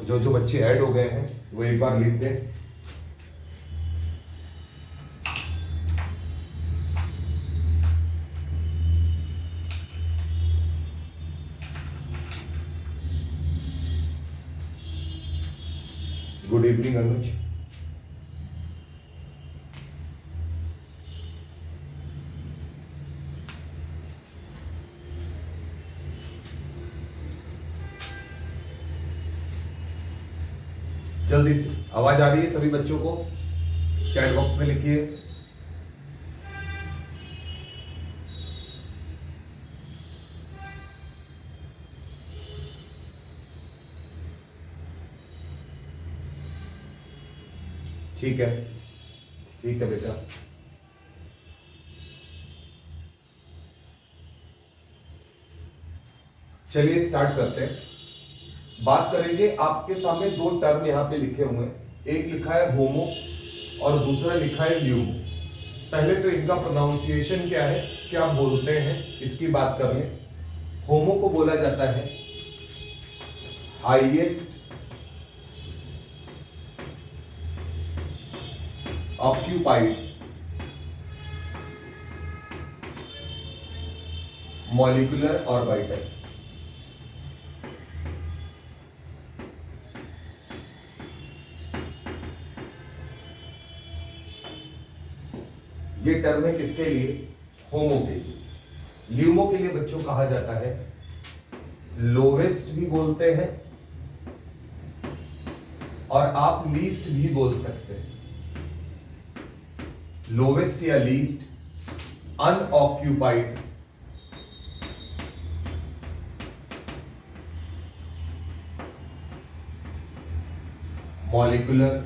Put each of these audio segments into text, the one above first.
जो जो बच्चे ऐड हो गए हैं वो एक बार लिख दें। गुड इवनिंग अनुज। जल्दी से आवाज आ रही है सभी बच्चों को? चैट बॉक्स में लिखिए। ठीक है, ठीक है बेटा। चलिए स्टार्ट करते हैं। बात करेंगे, आपके सामने दो टर्म यहां पे लिखे हुए हैं, एक लिखा है होमो और दूसरा लिखा है ल्यूमो। पहले तो इनका प्रोनाउंसिएशन क्या है, क्या बोलते हैं, इसकी बात कर लें। होमो को बोला जाता है हाईएस्ट ऑक्यूपाइड मॉलिक्यूलर ऑर्बिटल। ये टर्म है किसके लिए? होमो के लिए। ल्यूमो के लिए बच्चों कहा जाता है लोवेस्ट भी बोलते हैं और आप लीस्ट भी बोल सकते हैं। लोवेस्ट या लीस्ट अनऑक्यूपाइड मॉलिक्यूलर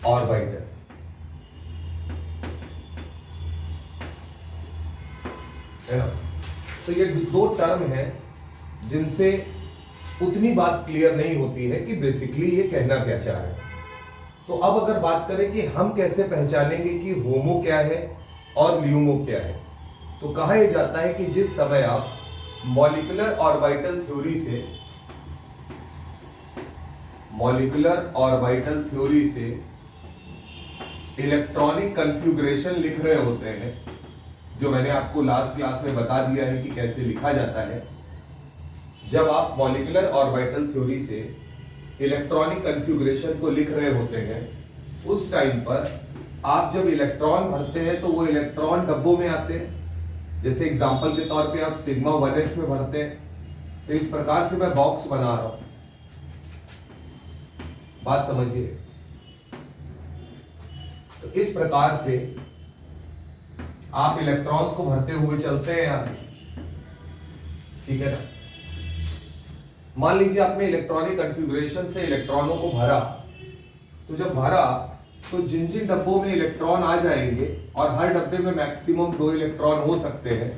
ऑर्बिटल। है ना? तो ये दो टर्म है जिनसे उतनी बात क्लियर नहीं होती है कि बेसिकली ये कहना क्या चाह रहे हैं। तो अब अगर बात करें कि हम कैसे पहचानेंगे कि होमो क्या है और ल्यूमो क्या है, तो कहा यह जाता है कि जिस समय आप मॉलिक्यूलर ऑर्बिटल थ्योरी से इलेक्ट्रॉनिक कन्फ्यूग्रेशन लिख रहे होते हैं, जो मैंने आपको लास्ट क्लास में बता दिया है कि कैसे लिखा जाता है। जब आप मॉलिक्यूलर ऑर्बिटल थ्योरी से इलेक्ट्रॉनिक कन्फ्यूग्रेशन को लिख रहे होते हैं, उस टाइम पर आप जब इलेक्ट्रॉन भरते हैं तो वो इलेक्ट्रॉन डब्बों में आते हैं। जैसे एग्जांपल के तौर पे आप सिग्मा 1s में भरते हैं, तो इस प्रकार से मैं बॉक्स बना रहा हूं। बात समझिए। तो इस प्रकार से आप इलेक्ट्रॉन्स को भरते हुए चलते हैं आगे, ठीक है ना? मान लीजिए आपने इलेक्ट्रॉनिक कन्फ्यूग्रेशन से इलेक्ट्रॉनों को भरा, तो जब भरा तो जिन जिन डब्बों में इलेक्ट्रॉन आ जाएंगे, और हर डब्बे में मैक्सिमम 2 इलेक्ट्रॉन हो सकते हैं,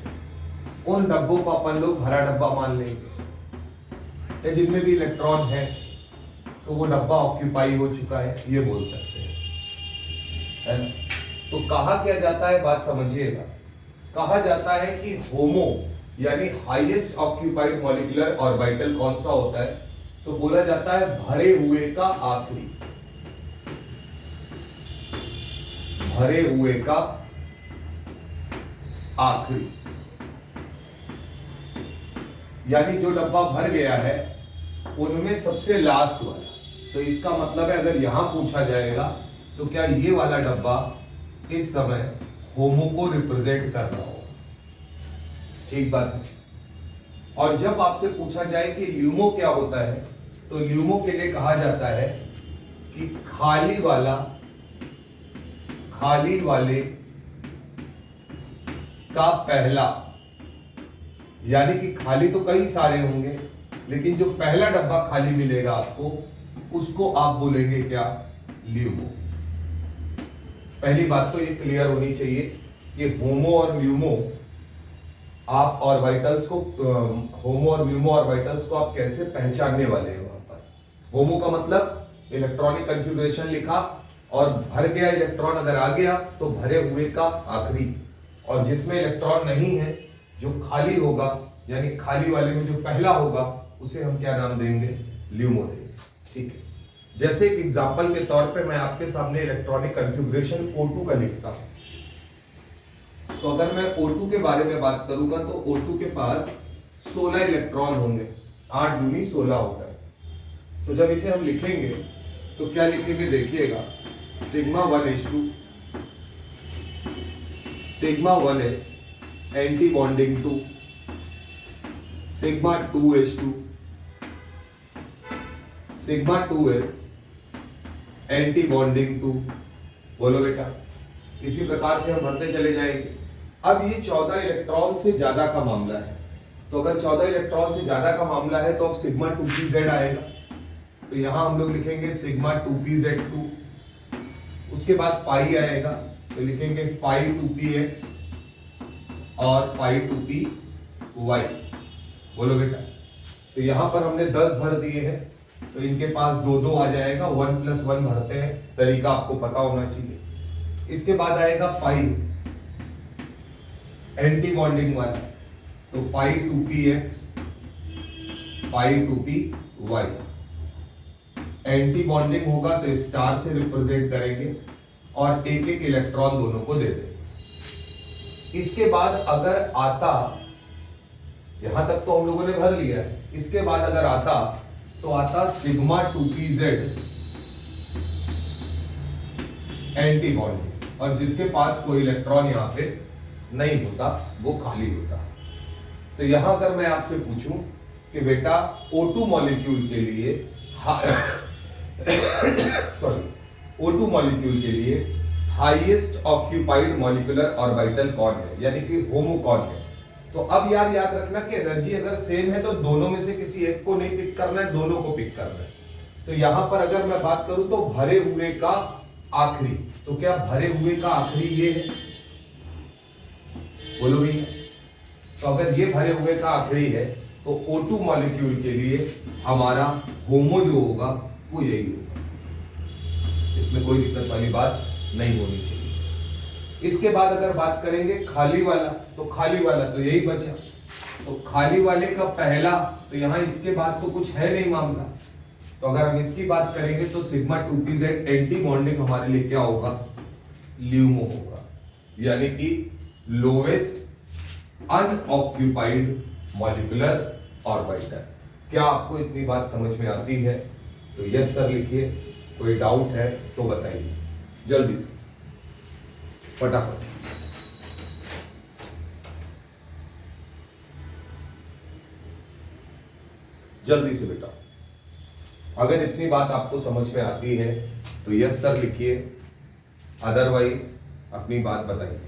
उन डब्बों को अपन लोग भरा डब्बा मान लेंगे। या जिनमें भी इलेक्ट्रॉन है तो वो डब्बा ऑक्यूपाई हो चुका है, ये बोल सकते हैं, है ना? तो कहा क्या जाता है, बात समझिएगा। कहा जाता है कि होमो यानी हाईएस्ट ऑक्यूपाइड मॉलिक्यूलर ऑर्बिटल कौन सा होता है, तो बोला जाता है भरे हुए का आखिरी। भरे हुए का आखिरी, यानी जो डब्बा भर गया है उनमें सबसे लास्ट वाला। तो इसका मतलब है अगर यहां पूछा जाएगा तो क्या ये वाला डब्बा इस समय होमो को रिप्रेजेंट कर रहा हो? ठीक बात है। और जब आपसे पूछा जाए कि ल्यूमो क्या होता है, तो ल्यूमो के लिए कहा जाता है कि खाली वाले का पहला, यानी कि खाली तो कई सारे होंगे, लेकिन जो पहला डब्बा खाली मिलेगा आपको, उसको आप बोलेंगे क्या? ल्यूमो। पहली बात तो ये क्लियर होनी चाहिए कि होमो और ल्यूमो आप ऑर्बिटल्स को, होमो और ल्यूमो ऑर्बिटल्स को आप कैसे पहचानने वाले हैं। वहां पर होमो का मतलब इलेक्ट्रॉनिक कन्फ्यूग्रेशन लिखा और भर गया इलेक्ट्रॉन, अगर आ गया तो भरे हुए का आखिरी, और जिसमें इलेक्ट्रॉन नहीं है, जो खाली होगा, यानी खाली वाले में जो पहला होगा, उसे हम क्या नाम देंगे, ल्यूमो देंगे। ठीक है, जैसे एक एग्जांपल के तौर पे मैं आपके सामने इलेक्ट्रॉनिक कॉन्फ़िगरेशन O2 का लिखता हूं। तो अगर मैं O2 के बारे में बात करूंगा तो O2 के पास 16 इलेक्ट्रॉन होंगे, 8 दूनी 16 होता है। तो जब इसे हम लिखेंगे तो क्या लिखेंगे, देखिएगा, sigma 1s2 sigma 1s antibonding two sigma 2s2 sigma 2s antibonding two. बोलो बेटा, इसी प्रकार से हम भरते चले जाएंगे। अब ये 14 इलेक्ट्रॉन से ज्यादा का मामला है, तो अगर 14 इलेक्ट्रॉन से ज्यादा का मामला है तो अब सिग्मा 2pz आएगा। तो यहां हम लोग लिखेंगे सिग्मा 2pz2, उसके बाद पाई आएगा तो लिखेंगे पाई 2px और पाई 2py। बोलो बेटा, तो यहां पर हमने 10 भर दिए हैं, तो इनके पास 2 आ जाएगा, 1 + 1 भरते हैं, तरीका आपको पता होना चाहिए। इसके बाद आएगा पाई एंटी बॉन्डिंग वाला, तो पाई 2px पाई 2py। एंटी बॉन्डिंग होगा तो स्टार से रिप्रेजेंट करेंगे और एक एक इलेक्ट्रॉन दोनों को दे देंगे। इसके बाद अगर आता, यहां तक तो हम लोगों ने भर लिया है, इसके बाद अगर आता तो आता सिग्मा 2pz एंटी बॉन्डिंग, और जिसके पास कोई इलेक्ट्रॉन यहां पे नहीं होता वो खाली होता। तो यहां अगर मैं आपसे पूछूं कि बेटा O2 मॉलिक्यूल के लिए O2 मॉलिक्यूल के लिए हाईएस्ट ऑक्यूपाइड मॉलिक्यूलर ऑर्बिटल कौन है, यानी कि होमो कौन है, तो अब याद रखना कि एनर्जी अगर सेम है तो दोनों में से किसी एक को नहीं पिक करना है, दोनों को पिक करना है। तो यहां पर अगर मैं बात करूं तो भरे हुए का आखिरी, तो क्या भरे हुए का आखिरी ये है, बोलो भैया। तो अगर ये भरे हुए का आखिरी है तो O2 मॉलिक्यूल के लिए हमारा होमो जो होगा वो यही होगा, इसमें कोई दिक्कत वाली बात नहीं होनी चाहिए। इसके बाद अगर बात करेंगे खाली वाला, तो खाली वाला तो यही बचा, तो खाली वाले का पहला, तो यहां इसके बाद तो कुछ है नहीं मामला, तो अगर हम इसकी बात करेंगे तो सिग्मा 2pz एंटी बॉन्डिंग हमारे लिए क्या होगा, ल्यूमो होगा, यानी कि लोवेस्ट अनऑक्यूपाइड मॉलिक्यूलर ऑर्बिटल। क्या आपको इतनी बात समझ में आती है? तो यस सर लिखिए, कोई डाउट है तो बताइए जल्दी से, फटाफट। जल्दी से बेटा, अगर इतनी बात आपको समझ में आती है तो यस सर लिखिए, अदरवाइज अपनी बात बताइए।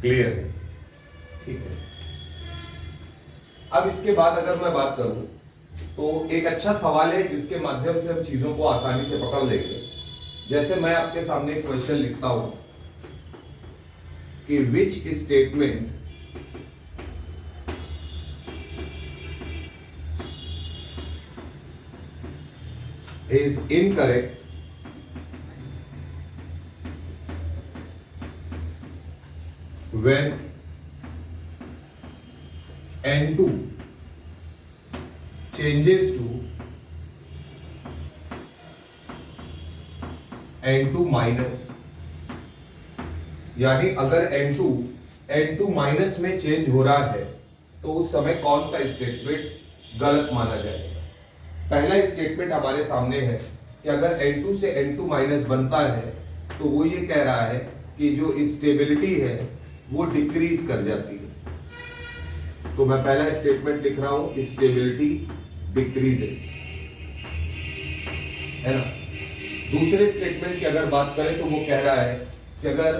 क्लियर है? ठीक है। अब इसके बाद अगर मैं बात करूं तो एक अच्छा सवाल है जिसके माध्यम से हम चीजों को आसानी से पकड़ लेंगे। जैसे मैं आपके सामने एक क्वेश्चन लिखता हूं कि which statement is incorrect when N2 changes to N2 minus, यानी अगर N2 माइनस में चेंज हो रहा है तो उस समय कौन सा स्टेटमेंट गलत माना जाएगा। पहला स्टेटमेंट हमारे सामने है कि अगर N2 से N2 माइनस बनता है तो वो ये कह रहा है कि जो स्टेबिलिटी है वो डिक्रीज कर जाती है। तो मैं पहला स्टेटमेंट लिख रहा हूं, स्टेबिलिटी डिक्रीजेस, है ना। दूसरे स्टेटमेंट की अगर बात करें तो वो कह रहा है कि अगर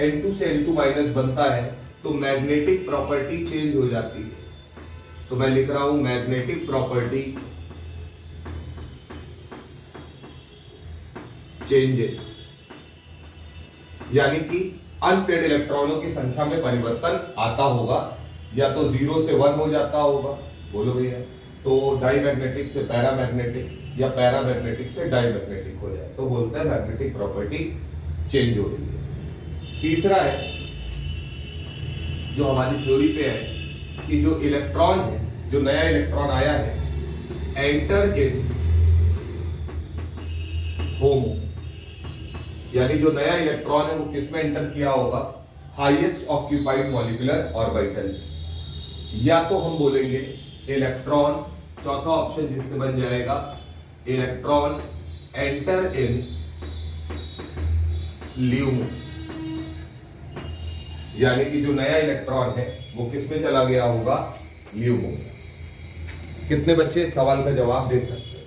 N2 से N2 माइनस बनता है तो मैग्नेटिक प्रॉपर्टी चेंज हो जाती है। तो मैं लिख रहा हूं मैग्नेटिक प्रॉपर्टी चेंजेस, यानी कि अनपेड इलेक्ट्रॉनों की संख्या में परिवर्तन आता होगा, या तो 0 से 1 हो जाता होगा, बोलो भैया, तो डाईमैग्नेटिक से पैरामैग्नेटिक या पैरामैग्नेटिक से डाईमैग्नेटिक हो जाए तो बोलते हैं मैग्नेटिक प्रॉपर्टी चेंज हो रही है। तीसरा है जो हमारी थ्योरी पे है कि जो इलेक्ट्रॉन है, जो नया इलेक्ट्रॉन आया है, एंटर इन होमो, यानी जो नया इलेक्ट्रॉन है वो किसमें एंटर किया होगा? Highest occupied molecular orbital. या तो हम बोलेंगे इलेक्ट्रॉन, चौथा ऑप्शन जिससे बन जाएगा इलेक्ट्रॉन एंटर इन ल्यूमो, यानी कि जो नया इलेक्ट्रॉन है वो किसमें चला गया होगा? ल्यूमो। कितने बच्चे इस सवाल का जवाब दे सकते हैं?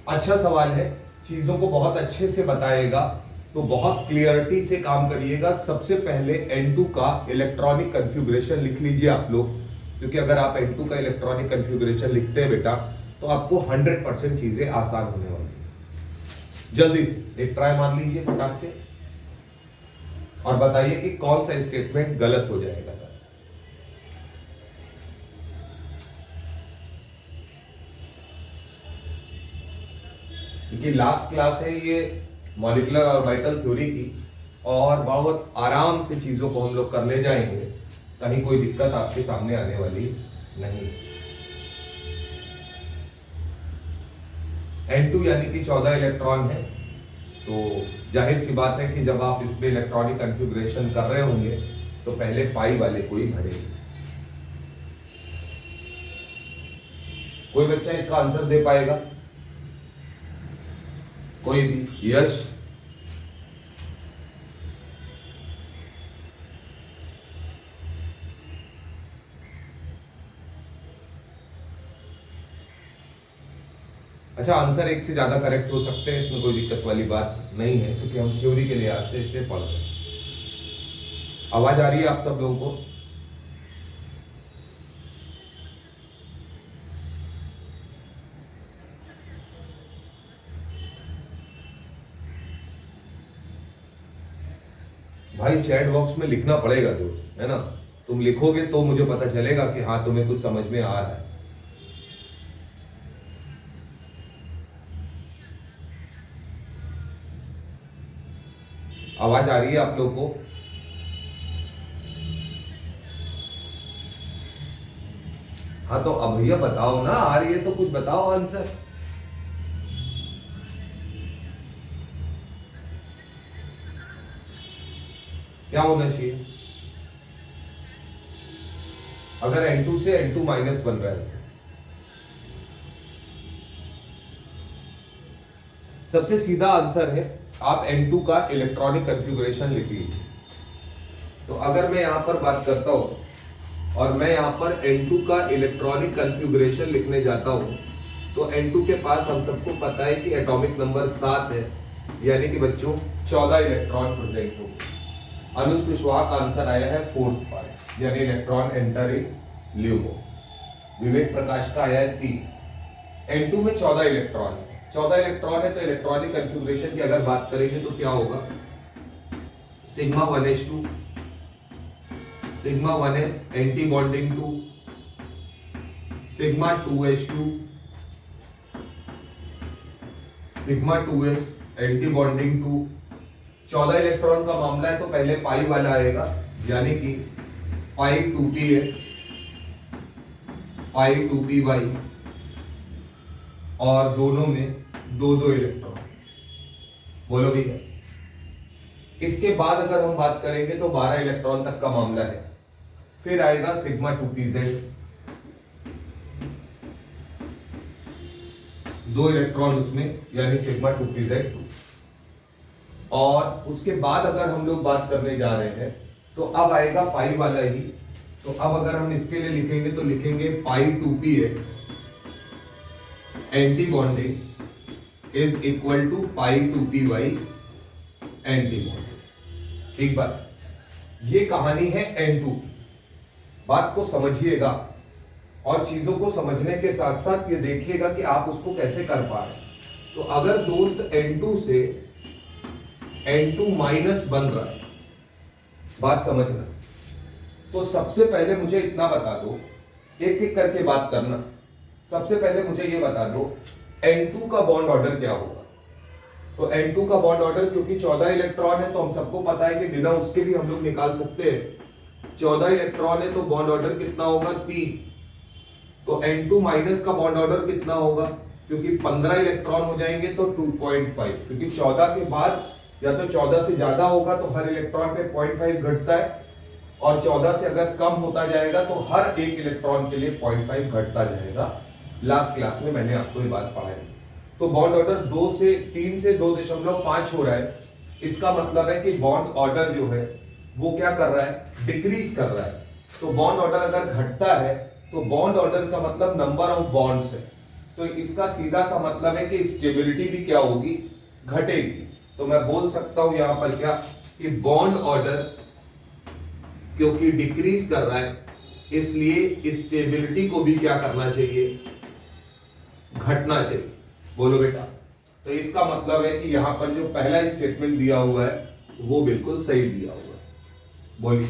अच्छा सवाल है, चीजों को बहुत अच्छे से बताएगा, तो बहुत क्लियरिटी से काम करिएगा। सबसे पहले N2 का इलेक्ट्रॉनिक कॉन्फ़िगरेशन लिख लीजिए आप लोग, क्योंकि अगर आप N2 का इलेक्ट्रॉनिक कॉन्फ़िगरेशन लिखते हैं बेटा तो आपको 100% चीजें आसान होने वाली है। जल्दी से एक ट्राई मार लीजिए फटाक से और बताइए कि कौन सा स्टेटमेंट गलत हो जाएगा। क्योंकि लास्ट क्लास है ये मॉलिक्यूलर ऑर्बिटल थ्योरी की, और बहुत आराम से चीजों को हम लोग कर ले जाएंगे, कहीं कोई दिक्कत आपके सामने आने वाली नहीं। N2 यानी कि 14 इलेक्ट्रॉन है, तो जाहिर सी बात है कि जब आप इसमें इलेक्ट्रॉनिक कॉन्फ़िगरेशन कर रहे होंगे तो पहले पाई वाले को ही भरेंगे। कोई बच्चा इसका आंसर दे पाएगा? कोई भी? यश? अच्छा, आंसर एक से ज्यादा करेक्ट हो सकते हैं, इसमें कोई दिक्कत वाली बात नहीं है, क्योंकि हम थ्योरी के लिहाज से इसे पढ़ रहे हैं। आवाज आ रही है आप सब लोगों को? भाई चैट बॉक्स में लिखना पड़ेगा दोस्त, है ना? तुम लिखोगे तो मुझे पता चलेगा कि हाँ तुम्हें कुछ समझ में आ रहा है। आवाज आ रही है आप लोगों को? हाँ तो अब भैया बताओ ना, आ रही है तो कुछ बताओ आंसर। क्या होना चाहिए अगर N2 से N2 माइनस बन रहा है? सबसे सीधा आंसर है, आप N2 का इलेक्ट्रॉनिक कॉन्फ़िगरेशन लिख लीजिए। तो अगर मैं यहां पर बात करता हूं और मैं यहां पर N2 का इलेक्ट्रॉनिक कॉन्फ़िगरेशन लिखने जाता हूं, तो N2 के पास हम सबको पता है कि एटॉमिक नंबर 7 है, यानी कि बच्चों 14 इलेक्ट्रॉन प्रेजेंट हो। अनुज कुशवाहा का आंसर आया है 4th पार्ट, यानी इलेक्ट्रॉन एंटर इन ल्यूमो। विवेक प्रकाश का आया है 3। N2 में 14 इलेक्ट्रॉन है, 14 इलेक्ट्रॉन है, तो इलेक्ट्रॉनिक कॉन्फ़िगरेशन की अगर बात करेंगे तो क्या होगा? Sigma 1s2, sigma 1s antibonding two sigma 2s2, sigma 2s antibonding two. 14 electron का मामला है तो पहले पाई वाला आएगा, यानी कि पाई 2px, पाई 2py, और दोनों में दो दो इलेक्ट्रॉन। बोलो भैया। इसके बाद अगर हम बात करेंगे तो 12 इलेक्ट्रॉन तक का मामला है। फिर आएगा सिग्मा 2pz, 2 इलेक्ट्रॉन उसमें, यानी सिग्मा 2pz2। और उसके बाद अगर हम लोग बात करने जा रहे हैं तो अब आएगा पाई वाला ही। तो अब अगर हम इसके लिए लिखेंगे तो लिखेंगे pi 2px antibonding is equal to pi 2py antibonding. एक बार ये कहानी है N2। बात को समझिएगा और चीजों को समझने के साथ साथ ये देखिएगा कि आप उसको कैसे कर पा रहे हैं। तो अगर दोस्त N2 से N2 माइनस बन रहा है, बात समझना, तो सबसे पहले मुझे इतना बता दो, एक एक करके बात करना। सबसे पहले मुझे ये बता दो N2 का बॉन्ड ऑर्डर क्या होगा? तो N2 का बॉन्ड ऑर्डर क्योंकि 14 इलेक्ट्रॉन है तो हम सबको पता है कि बिना उसके भी हम लोग निकाल सकते हैं। 14 इलेक्ट्रॉन है तो बॉन्ड ऑर्डर कितना होगा 3। तो N2 माइनस का बॉन्ड ऑर्डर कितना होगा, क्योंकि 15 इलेक्ट्रॉन हो जाएंगे तो 2.5, क्योंकि 14 के बाद या तो 14 से ज्यादा होगा तो हर इलेक्ट्रॉन पे 0.5 घटता है, और 14 से अगर कम होता जाएगा तो हर एक इलेक्ट्रॉन के लिए 0.5 घटता जाएगा। लास्ट क्लास में मैंने आपको ये बात पढ़ाई। तो बॉन्ड ऑर्डर 3 से 2.5 हो रहा है। इसका मतलब है कि बॉन्ड ऑर्डर जो है वो क्या कर रहा है, डिक्रीज कर रहा है। तो बॉन्ड ऑर्डर अगर घटता है तो बॉन्ड ऑर्डर का मतलब नंबर ऑफ बॉन्ड्स है, तो इसका सीधा सा मतलब है कि स्टेबिलिटी भी क्या होगी, घटेगी। तो मैं बोल सकता हूं यहां पर क्या कि बॉन्ड ऑर्डर क्योंकि डिक्रीज कर रहा है इसलिए स्टेबिलिटी को भी क्या करना चाहिए, घटना चाहिए। बोलो बेटा। तो इसका मतलब है कि यहां पर जो पहला स्टेटमेंट दिया हुआ है वो बिल्कुल सही दिया हुआ है। बोलिए।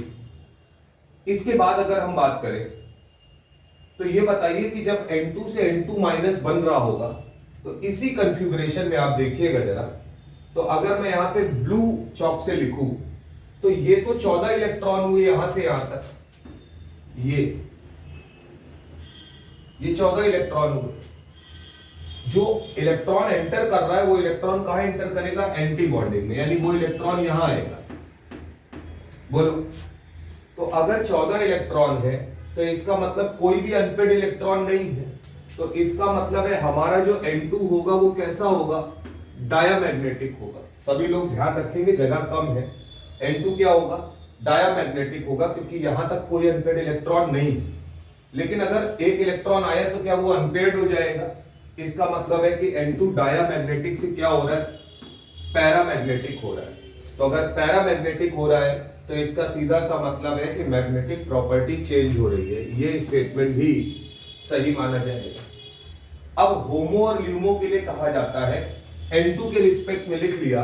इसके बाद अगर हम बात करें तो ये बताइए कि जब N2 से N2 माइनस बन रहा होगा तो इसी कंफिगरेशन में आप देखिएगा जरा, तो अगर मैं यहां पे ब्लू चॉक से लिखूं तो ये तो 14 इलेक्ट्रॉन हुए यहां से यहां तक, ये 14 इलेक्ट्रॉन हुए। जो इलेक्ट्रॉन एंटर कर रहा है वो इलेक्ट्रॉन कहां एंटर करेगा, एंटी बॉन्डिंग में, यानी वो इलेक्ट्रॉन यहां आएगा। बोलो। तो अगर 14 इलेक्ट्रॉन है तो इसका मतलब कोई भी अनपेड इलेक्ट्रॉन नहीं है, तो इसका मतलब है हमारा जो N2 होगा वो कैसा होगा, डायामैग्नेटिक होगा। सभी लोग ध्यान रखेंगे, जगह कम है। N2 क्या होगा, डायामैग्नेटिक होगा, क्योंकि यहां तक कोई अनपेड इलेक्ट्रॉन नहीं है। लेकिन अगर एक इलेक्ट्रॉन आया तो क्या वो अनपेड हो जाएगा, इसका मतलब है कि N2 डायामैग्नेटिक से क्या हो रहा है, पैरामैग्नेटिक हो रहा है। तो अगर पैरामैग्नेटिक हो रहा है तो इसका सीधा सा मतलब है कि मैग्नेटिक प्रॉपर्टी चेंज हो रही है। ये स्टेटमेंट भी सही माना जाएगा। अब होमो और ल्यूमो के लिए कहा जाता है, N2 के रिस्पेक्ट में लिख दिया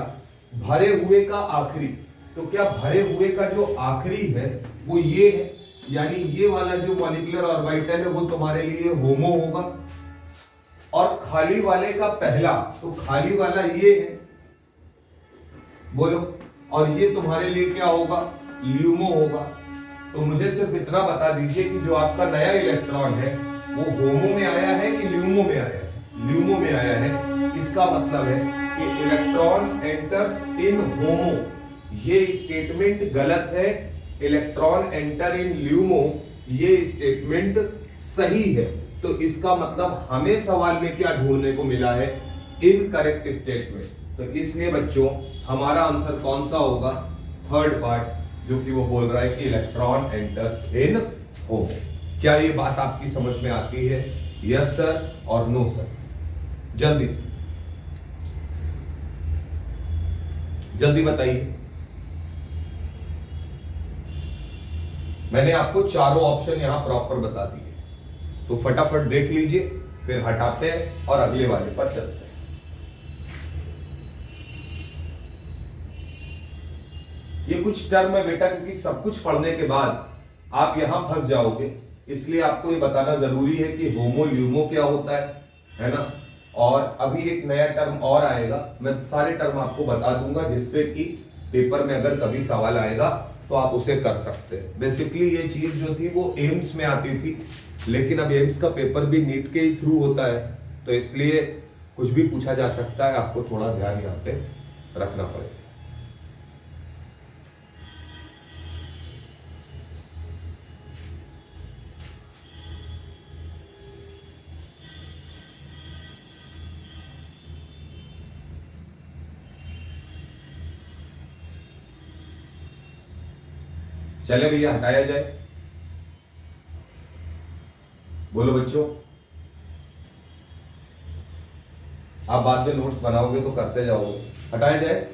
भरे हुए का आखिरी। तो क्या भरे हुए का जो आखिरी है वो ये है, यानी ये वाला जो मॉलिक्यूलर ऑर्बिटल है वो तुम्हारे लिए होमो होगा, और खाली वाले का पहला, तो खाली वाला ये है। बोलो। और ये तुम्हारे लिए क्या होगा, ल्यूमो होगा। तो मुझे सिर्फ इतना बता दीजिए कि जो आपका नया इलेक्ट्रॉन है वो होमो में आया है कि ल्यूमो में आया है, ल्यूमो में आया है। इसका मतलब है कि इलेक्ट्रॉन एंटर्स इन होमो, ये स्टेटमेंट गलत है। इलेक्ट्रॉन एंटर इन ल्यूमो, ये स्टेटमेंट सही है। तो इसका मतलब हमें सवाल में क्या ढूंढने को मिला है, इनकरेक्ट स्टेटमेंट। तो इसलिए बच्चों हमारा आंसर कौन सा होगा, थर्ड पार्ट, जो कि वो बोल रहा है कि इलेक्ट्रॉन एंटर्स इन होमो। क्या ये बात आपकी समझ में आती है, यस सर और नो सर? जल्दी से जल्दी बताइए। मैंने आपको चारों ऑप्शन यहां प्रॉपर बता दिए, तो फटाफट देख लीजिए, फिर हटाते हैं और अगले वाले पर चलते हैं। ये कुछ टर्म है बेटा, क्योंकि सब कुछ पढ़ने के बाद आप यहां फंस जाओगे, इसलिए आपको ये बताना जरूरी है कि होमो ल्यूमो क्या होता है ना। और अभी एक नया टर्म और आएगा, मैं सारे टर्म आपको बता दूंगा, जिससे कि पेपर में अगर कभी सवाल आएगा तो आप उसे कर सकते हैं। बेसिकली ये चीज जो थी वो एम्स में आती थी, लेकिन अब एम्स का पेपर भी नीट के ही थ्रू होता है, तो इसलिए कुछ भी पूछा जा सकता है। आपको थोड़ा ध्यान यहाँ पे रखना पड़ेगा। चले भैया, हटाया जाए। बोलो बच्चों। आप बाद में नोट्स बनाओगे तो करते जाओगे। हटाया जाए।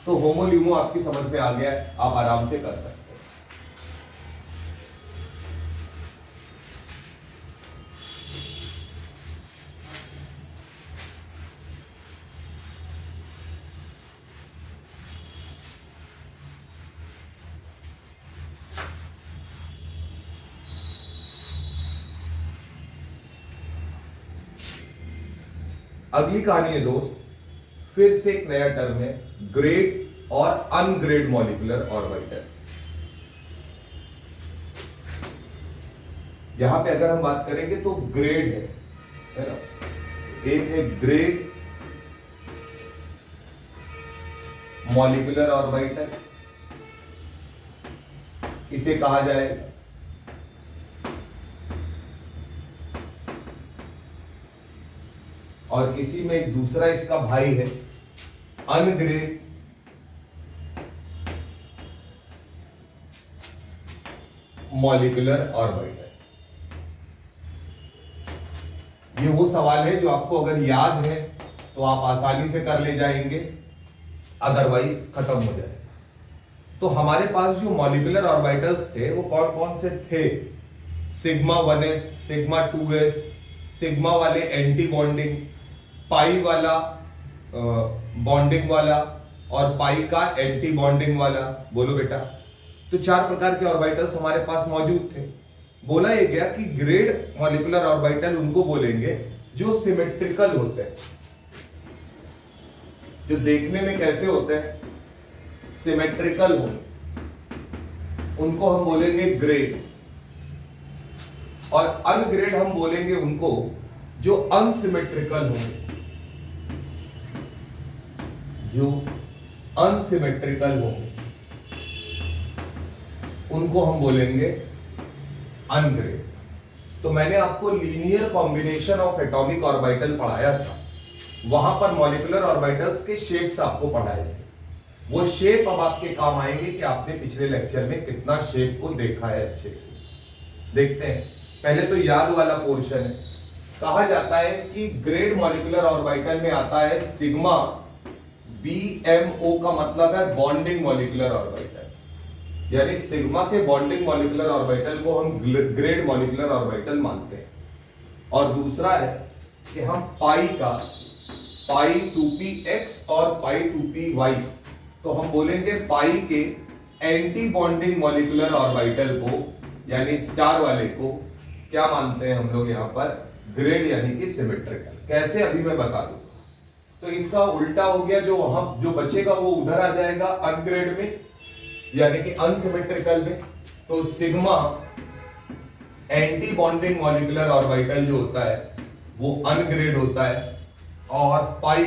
तो होमो ल्यूमो आपकी समझ में आ गया है, आप आराम से कर सकते हैं। अगली कहानी है दोस्त, फिर से एक नया टर्म है, ग्रेड और अनग्रेड मॉलिक्यूलर ऑर्बिटल। यहां पे अगर हम बात करेंगे तो ग्रेड है ना, एक है ग्रेड मॉलिक्यूलर ऑर्बिटल, इसे कहा जाएगा और इसी में एक दूसरा इसका भाई है अनग्रेड मॉलिक्यूलर ऑर्बिटल। ये वो सवाल है जो आपको अगर याद है तो आप आसानी से कर ले जाएंगे, अदरवाइज खत्म हो जाए। तो हमारे पास जो मॉलिक्यूलर ऑर्बिटल्स थे वो कौन कौन से थे? Sigma 1s, sigma 2s, sigma वाले एंटी बॉन्डिंग, पाई वाला बॉन्डिंग वाला और पाई का एंटी बॉन्डिंग वाला। बोलो बेटा। तो 4 प्रकार के ऑर्बिटल्स हमारे पास मौजूद थे। बोला ये गया कि ग्रेड मॉलिक्यूलर ऑर्बिटल उनको बोलेंगे जो सिमेट्रिकल होते हैं, जो देखने में कैसे होते हैं? सिमेट्रिकल हो, उनको हम बोलेंगे ग्रेड। और अनग्रेड हम बोलेंगे उनको जो अनसिमेट्रिकल होंगे, जो अनसिमेट्रिकल होंगे उनको हम बोलेंगे अनग्रेड। तो मैंने आपको linear combination of atomic orbital पढ़ाया था, वहां पर मॉलिक्यूलर ऑर्बिटल्स के शेप्स आपको पढ़ाए थे। वो शेप अब आपके काम आएंगे कि आपने पिछले लेक्चर में कितना शेप को देखा है अच्छे से। देखते हैं, पहले तो याद वाला पोर्शन है। कहा जाता है कि ग्रेड मॉलिक्यूलर ऑर्बिटल में आता है सिग्मा, BMO का मतलब है बॉन्डिंग मॉलिक्यूलर ऑर्बिटल, यानी सिग्मा के बॉन्डिंग मॉलिक्यूलर ऑर्बिटल को हम ग्रेड मॉलिक्यूलर ऑर्बिटल मानते हैं। और दूसरा है कि हम पाई का, पाई 2px और पाई 2py, तो हम बोलेंगे पाई के एंटी बॉन्डिंग मॉलिक्यूलर ऑर्बिटल को, यानी स्टार वाले को क्या मानते हैं हम लोग यहां पर? ग्रेड, यानी कि सिमेट्रिकल। कैसे अभी मैं बता दूंगा। तो इसका उल्टा हो गया, जो वहां जो बचेगा वो उधर आ जाएगा अनग्रेड में, यानी कि अनसिमेट्रिकल में। तो sigma anti bonding molecular orbital जो होता है वो अनग्रेड होता है, और पाई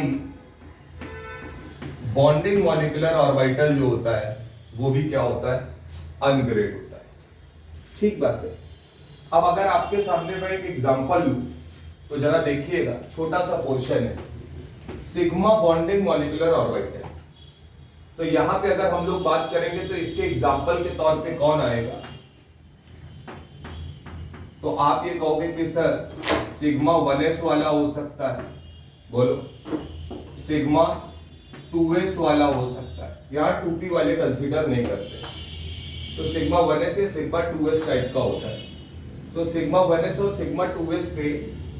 बॉन्डिंग मॉलिक्यूलर ऑर्बिटल जो होता है वो भी क्या होता है? अनग्रेड होता है। ठीक बात है। अब अगर आपके सामने मैं एक एग्जांपल लूं तो जरा देखिएगा, छोटा सा पोर्शन है, सिग्मा बॉन्डिंग मॉलिक्यूलर ऑर्बिटल। तो यहां पे अगर हम लोग बात करेंगे तो इसके एग्जांपल के तौर पे कौन आएगा? तो आप ये कहोगे कि सर सिग्मा 1s वाला हो सकता है, बोलो। सिग्मा 2s वाला हो सकता है, यहां 2p वाले कंसीडर नहीं करते। तो सिग्मा 1s या सिग्मा 2s टाइप का होता है। तो सिग्मा 1s और सिग्मा 2s पे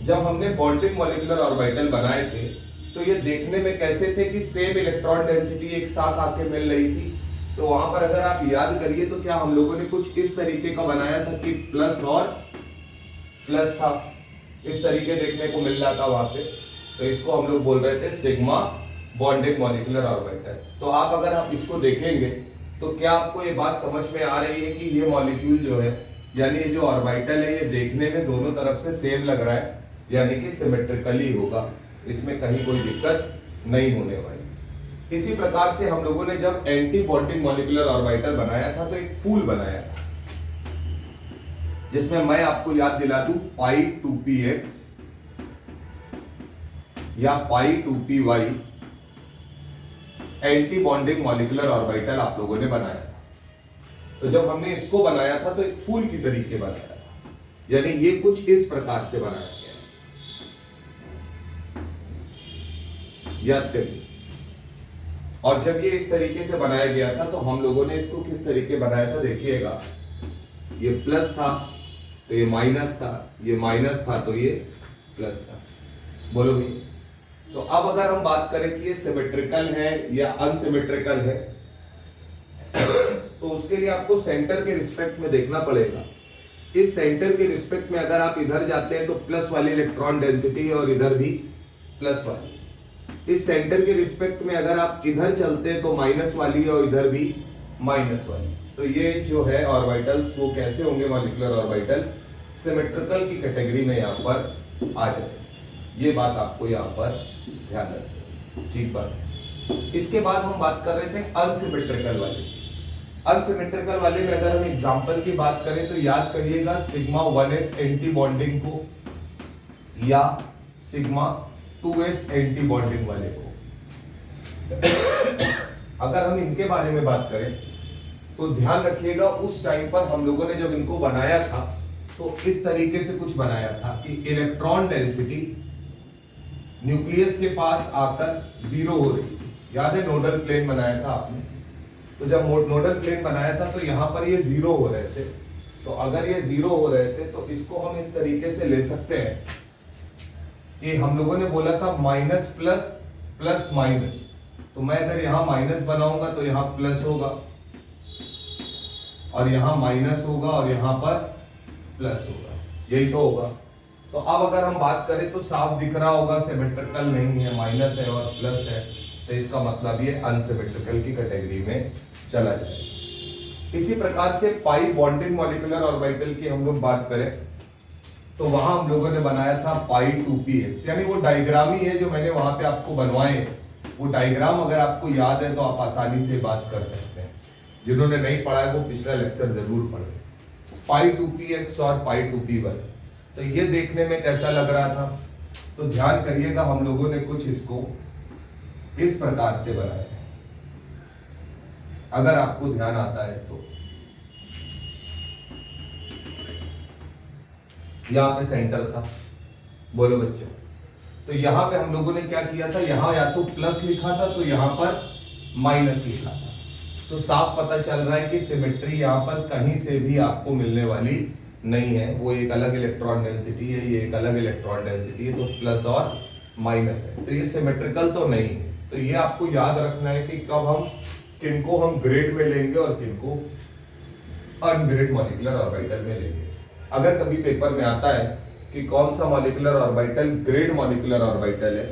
जब हमने बॉन्डिंग मॉलिक्यूलर ऑर्बिटल बनाए थे तो ये देखने में कैसे थे कि सेम इलेक्ट्रॉन डेंसिटी एक साथ आके मिल रही थी। तो वहां पर अगर आप याद करिए तो क्या हम लोगों ने कुछ इस तरीके का बनाया था कि प्लस और प्लस था, इस तरीके देखने को मिल रहा था वहां पे। तो इसको हम लोग बोल रहे थे सिग्मा बॉन्डिंग मॉलिक्यूलर ऑर्बिटल। तो आप अगर आप इसको देखेंगे तो क्या आपको ये बात समझ में आ रही है कि ये मॉलिक्यूल जो है, यानी ये जो ऑर्बिटल है, ये देखने में दोनों तरफ से सेम लग रहा है, यानी कि सिमेट्रिकली होगा, इसमें कहीं कोई दिक्कत नहीं होने वाली। इसी प्रकार से हम लोगों ने जब एंटी बॉन्डिंग मॉलिक्यूलर ऑर्बिटल बनाया था तो एक फूल बनाया था, जिसमें मैं आपको याद दिला दूं पाई 2px या पाई 2py anti bonding molecular orbital आप लोगों ने बनाया था। तो जब हमने इसको बनाया था तो एक फूल की तरीके बनाया था, यानी ये कुछ इस प्रकार से बनाया गया। याद करिए। और जब ये इस तरीके से बनाया गया था तो हम लोगों ने इसको किस तरीके बनाया था? देखिएगा, ये प्लस था तो ये माइनस था, ये माइनस था तो ये प्लस था। बोलो भाई। तो अब अगर हम बात करें कि ये सिमेट्रिकल है या अनसिमेट्रिकल है, तो उसके लिए आपको सेंटर के रिस्पेक्ट में देखना पड़ेगा। इस सेंटर के रिस्पेक्ट में अगर आप इधर जाते हैं तो प्लस वाली इलेक्ट्रॉन डेंसिटी है और इधर भी प्लस वाली। इस सेंटर के रिस्पेक्ट में अगर आप इधर चलते हैं तो माइनस वाली है और इधर भी माइनस वाली। तो ये जो है ऑर्बिटल्स वो कैसे होंगे मॉलिक्यूलर ऑर्बिटल, सिमेट्रिकल की कैटेगरी में यहाँ पर आ जाए। ये बात आपको यहाँ पर ध्यान रखनी, ठीक बात है। इसके बाद हम बात कर रहे थे अनसिमेट्रिकल वाले। अनसिमेट्रिकल वाले में अगर हम एग्जांपल की बात करें तो याद करिएगा सिग्मा 1s एंटी बॉन्डिंग को या सिग्मा 2s एंटी बॉन्डिंग वाले को। अगर हम इनके बारे में बात करें तो ध्यान रखिएगा उस टाइम पर हम लोगों ने जब इनको बनाया था तो इस तरीके से कुछ बनाया था कि इलेक्ट्रॉन डेंसिटी न्यूक्लियस के पास आकर जीरो हो रही थी। याद है नोडल प्लेन बनाया था आपने, तो जब नोडल प्लेन बनाया था तो यहां पर ये जीरो हो रहे थे। तो अगर ये जीरो हो रहे थे तो इसको हम इस तरीके से ले सकते हैं कि हम लोगों ने बोला था माइनस प्लस प्लस माइनस, तो मैं अगर यहां माइनस बनाऊंगा तो यहां प्लस होगा और यहां माइनस होगा और यहां पर प्लस होगा, यही तो होगा। तो अब अगर हम बात करें तो साफ दिख रहा होगा सिमेट्रिकल नहीं है, माइनस है और प्लस है, तो इसका मतलब ये अनसिमेट्रिकल की कैटेगरी में चला जाए। इसी प्रकार से पाई बॉन्डिंग मॉलिक्यूलर ऑर्बिटल की हम लोग बात करें तो वहां हम लोगों ने बनाया था पाई 2px, यानी वो डायग्राम ही है जो मैंने वहां पे आपको बनवाए। वो डायग्राम अगर आपको याद है तो आप आसानी से बात कर सकते हैं। जिन्होंने नहीं पढ़ा है वो पिछला लेक्चर जरूर पढ़े। पाई 2px और पाई 2p1, तो ये देखने में कैसा लग रहा था, तो ध्यान करिएगा हम लोगों ने कुछ इसको इस प्रकार से बनाया है, अगर आपको ध्यान आता है तो। यहां पे सेंटर था, बोलो बच्चों, तो यहां पे हम लोगों ने क्या किया था, यहां या तो प्लस लिखा था तो यहां पर माइनस लिखा था। तो साफ पता चल रहा है कि सिमेट्री यहां पर कहीं से भी आपको मिलने वाली नहीं है। वो एक अलग इलेक्ट्रॉन डेंसिटी है, ये एक अलग इलेक्ट्रॉन डेंसिटी है, तो प्लस और माइनस है, तो ये सिमेट्रिकल तो नहीं है। तो ये आपको याद रखना है कि कब हम किनको हम ग्रेड में लेंगे और किनको अनग्रेड मॉलिक्यूलर ऑर्बिटल में लेंगे। अगर कभी पेपर में आता है कि कौन सा molecular orbital grade molecular orbital है,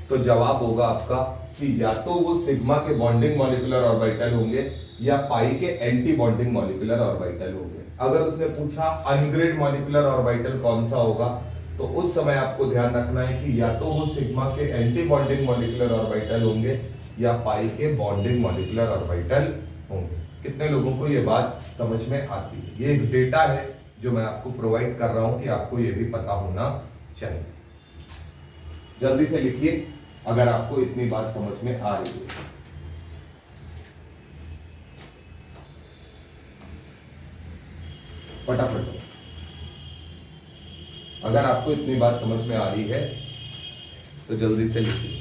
तो जवाब होगा आपका कि या तो वो सिग्मा के बॉन्डिंग मॉलिक्यूलर ऑर्बिटल होंगे या पाई के एंटी बॉन्डिंग मॉलिक्यूलर ऑर्बिटल होंगे। अगर उसने पूछा अनग्रेड मॉलिक्यूलर ऑर्बिटल कौन सा होगा, तो उस समय आपको ध्यान रखना है कि या तो वो सिग्मा के एंटी बॉन्डिंग मॉलिक्यूलर ऑर्बिटल होंगे या पाई के बॉन्डिंग मॉलिक्यूलर ऑर्बिटल होंगे। कितने लोगों को ये बात समझ में आती है? ये एक डेटा है जो मैं आपको प्रोवाइड कर रहा हूं कि आपको ये भी पता होना चाहिए। जल्दी से लिखिए अगर आपको इतनी बात समझ में आ रही है। फटाफट, अगर आपको इतनी बात समझ में आ रही है तो जल्दी से लिखिए।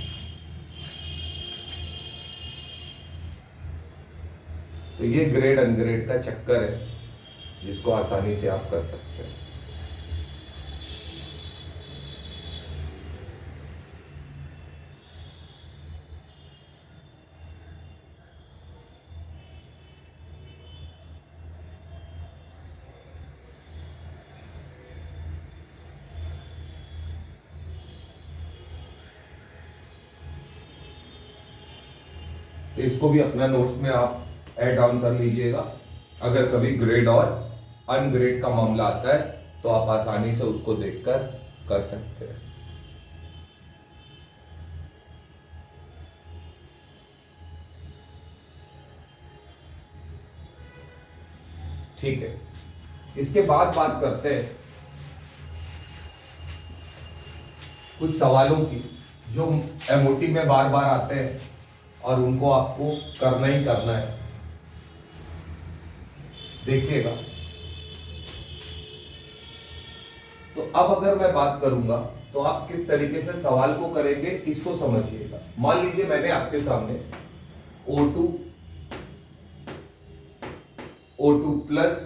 तो ये ग्रेड अनग्रेड का चक्कर है जिसको आसानी से आप कर सकते हैं। तो इसको भी अपना नोट्स में आप ऐड डाउन कर लीजिएगा। अगर कभी ग्रेड और अनग्रेड का मामला आता है तो आप आसानी से उसको देखकर कर सकते हैं। ठीक है, इसके बाद बात करते हैं कुछ सवालों की जो एमओटी में बार बार आते हैं और उनको आपको करना ही करना है। देखिएगा, तो अब अगर मैं बात करूंगा तो आप किस तरीके से सवाल को करेंगे इसको समझिएगा। मान लीजिए मैंने आपके सामने O2 plus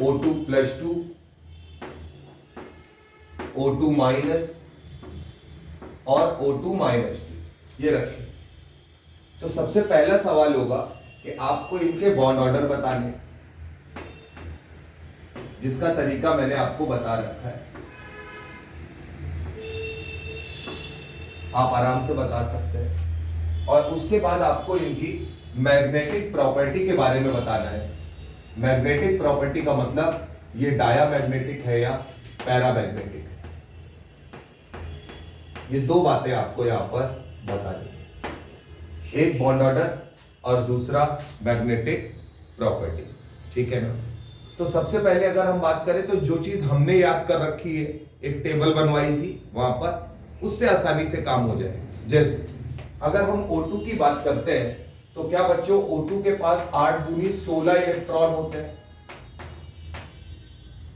O2 plus 2, O2 minus और O2 माइनस 2 ये रखें। तो सबसे पहला सवाल होगा कि आपको इनके बॉन्ड ऑर्डर बताने, जिसका तरीका मैंने आपको बता रखा है। आप आराम से बता सकते हैं। और उसके बाद आपको इनकी मैग्नेटिक प्रॉपर्टी के बारे में बताना है। मैग्नेटिक प्रॉपर्टी का मतलब ये डायामैग्नेटिक है या पैरामैग्नेटिक है, ये दो बातें आपको यहां पर बतानी है, एक बॉन्ड ऑर्डर और दूसरा मैग्नेटिक प्रॉपर्टी। ठीक है ना। तो सबसे पहले अगर हम बात करें तो जो चीज हमने याद कर रखी है, एक टेबल बनवाई थी वहां पर, उससे आसानी से काम हो जाए। जैसे अगर हम O2 की बात करते हैं तो क्या बच्चों O2 के पास 8 दूनी 16 इलेक्ट्रॉन होते हैं।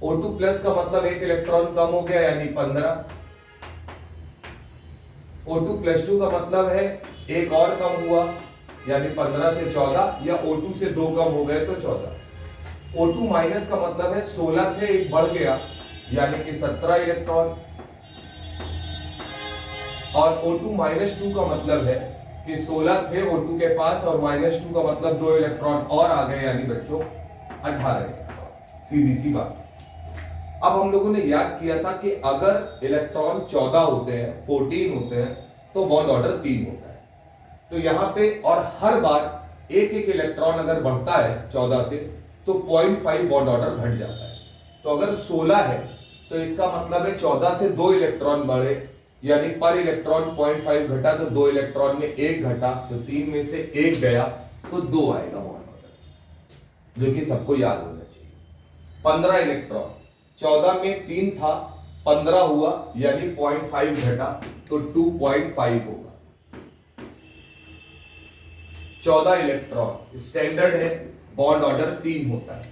O2 प्लस का मतलब एक इलेक्ट्रॉन कम हो गया यानी 15। O2 प्लस 2 का मतलब है एक और कम हुआ यानी 15 से 14, या O2 से 2 कम हो गए तो 14। O2 माइनस का मतलब है 16 थे एक बढ़ गया यानी कि 17 इलेक्ट्रॉन। और O2 माइनस 2 का मतलब है कि 16 थे O2 के पास और माइनस 2 का मतलब 2 इलेक्ट्रॉन और आ गए यानी बच्चों 18 इलेक्ट्रॉन। सीधी सी बात। अब हम लोगों ने याद किया था कि अगर इलेक्ट्रॉन 14 होते हैं, 14 होते हैं, तो बॉन्ड ऑर्डर 3 होता है। तो यहां पे और हर बार एक एक इलेक्ट्रॉन अगर बढ़ता है 14 से तो 0.5 बॉन्ड ऑर्डर घट जाता है। तो अगर 16 है तो इसका मतलब है 14 से 2 इलेक्ट्रॉन बढ़े यानी पर इलेक्ट्रॉन 0.5 घटा तो 2 इलेक्ट्रॉन में 1 घटा तो 3 में से 1 गया तो 2 आएगा बॉन्ड ऑर्डर, जो कि सबको याद होना चाहिए। 15 इलेक्ट्रॉन 14 में 3 था, 15 हुआ यानी 0.5 घटा तो 2.5 होगा। 14 इलेक्ट्रॉन स्टैंडर्ड है, बॉन्ड ऑर्डर 3 होता है।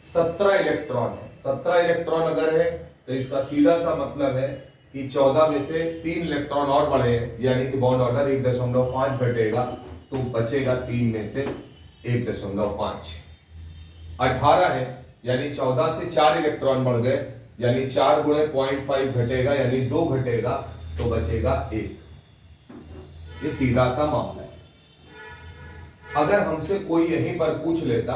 17 इलेक्ट्रॉन है, 17 इलेक्ट्रॉन अगर है तो इसका सीधा सा मतलब है कि 14 में से 3 इलेक्ट्रॉन और बढ़े यानी कि बॉन्ड ऑर्डर 1.5 घटेगा तो बचेगा 3 में से 1.5। 18 है यानी 14 से 4 इलेक्ट्रॉन बढ़ गए यानी 4 गुणे 0.5 घटेगा यानी 2 घटेगा तो बचेगा 1। ये सीधा सा मामला है। अगर हमसे कोई यहीं पर पूछ लेता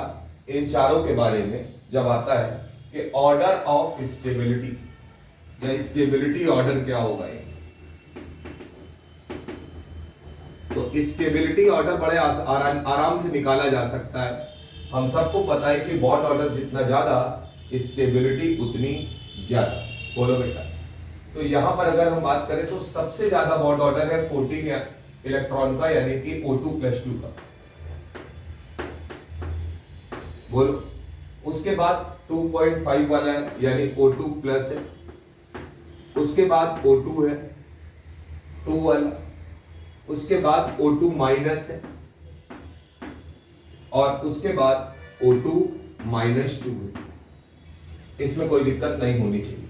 इन चारों के बारे में, जब आता है कि ऑर्डर ऑफ स्टेबिलिटी या स्टेबिलिटी ऑर्डर क्या होगा, ये तो स्टेबिलिटी ऑर्डर बड़े आराम से निकाला जा सकता है। हम सबको पता है कि बॉन्ड ऑर्डर जितना ज्यादा स्टेबिलिटी उतनी ज्यादा। बोलो बेटा। तो यहां पर अगर हम बात करें तो सबसे ज्यादा बॉन्ड ऑर्डर है 14 इलेक्ट्रॉन का यानी कि O2 प्लस 2 का। बोलो। उसके बाद 2.5 वाला है यानी O2 प्लस है। उसके बाद O2 है 2 वाला। उसके बाद O2 माइनस है और उसके बाद O2 माइनस 2 है। इसमें कोई दिक्कत नहीं होनी चाहिए।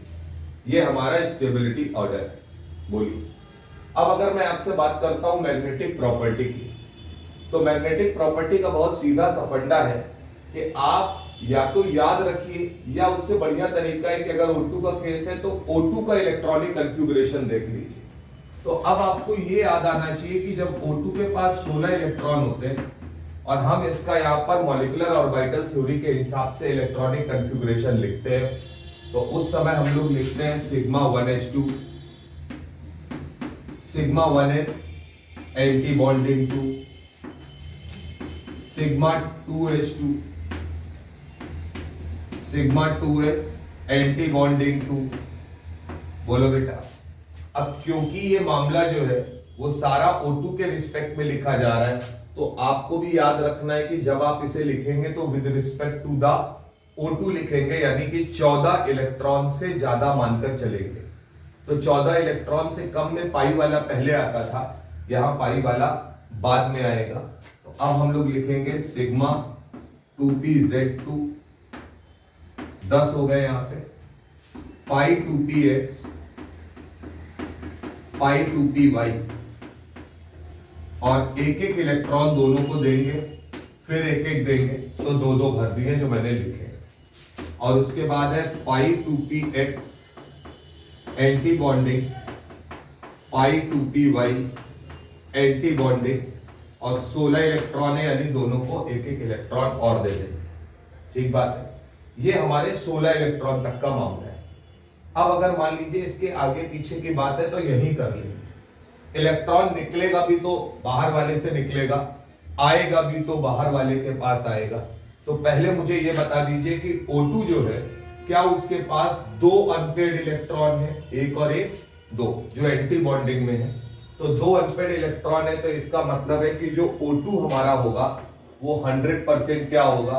ये हमारा स्टेबिलिटी ऑर्डर है। बोलिए। अब अगर मैं आपसे बात करता हूं मैग्नेटिक प्रॉपर्टी की, तो मैग्नेटिक प्रॉपर्टी का बहुत सीधा सा फंडा है कि आप या तो याद रखिए या उससे बढ़िया तरीका है कि अगर O2 का केस है तो O2 का इलेक्ट्रॉनिक कॉन्फ़िगरेशन देख लीजिए। तो अब आपको ये याद आना चाहिए कि जब O2 के पास 16 इलेक्ट्रॉन होते हैं और हम इसका यहाँ पर मॉलिक्यूलर ऑर्बिटल थ्योरी के हिसाब से इलेक्ट्रॉनिक कॉन्फ़िगरेशन लिखते हैं, तो उस समय हम लोग लिखते हैं sigma 1s2, sigma 1s anti bonding 2, sigma 2s2, sigma 2s anti bonding 2। बोलो बेटा। अब क्योंकि ये मामला जो है वो सारा O2 के रिस्पेक्ट में लिखा जा रहा है, तो आपको भी याद रखना है कि जब आप इसे लिखेंगे तो with respect to the O2 लिखेंगे यानी कि 14 इलेक्ट्रॉन से ज्यादा मानकर चलेंगे। तो 14 इलेक्ट्रॉन से कम में पाई वाला पहले आता था, यहां पाई वाला बाद में आएगा। तो अब हम लोग लिखेंगे सिग्मा 2pz2 10 हो गए यहां पे, पाई 2px, पाई 2py, और एक एक इलेक्ट्रॉन दोनों को देंगे, फिर एक एक देंगे, तो दो दो भर दिए जो मैंने लिखे। और उसके बाद है पाई 2px एंटी बॉन्डिंग, पाई 2py एंटी बॉन्डिंग, और 16 इलेक्ट्रॉन है यानी दोनों को एक एक इलेक्ट्रॉन और दे देंगे। ठीक बात है। ये हमारे 16 इलेक्ट्रॉन तक का मामला है। अब अगर मान लीजिए इसके आगे पीछे की बात है तो यही कर लेंगे। इलेक्ट्रॉन निकलेगा भी तो बाहर वाले से निकलेगा, आएगा भी तो बाहर वाले के पास आएगा। तो पहले मुझे यह बता दीजिए कि O2 जो है, क्या उसके पास दो अनपेड इलेक्ट्रॉन है, एक और एक, दो, जो एंटी बॉन्डिंग में है। तो दो अनपेड इलेक्ट्रॉन है, तो इसका मतलब है कि जो O2 हमारा होगा वो 100% क्या होगा,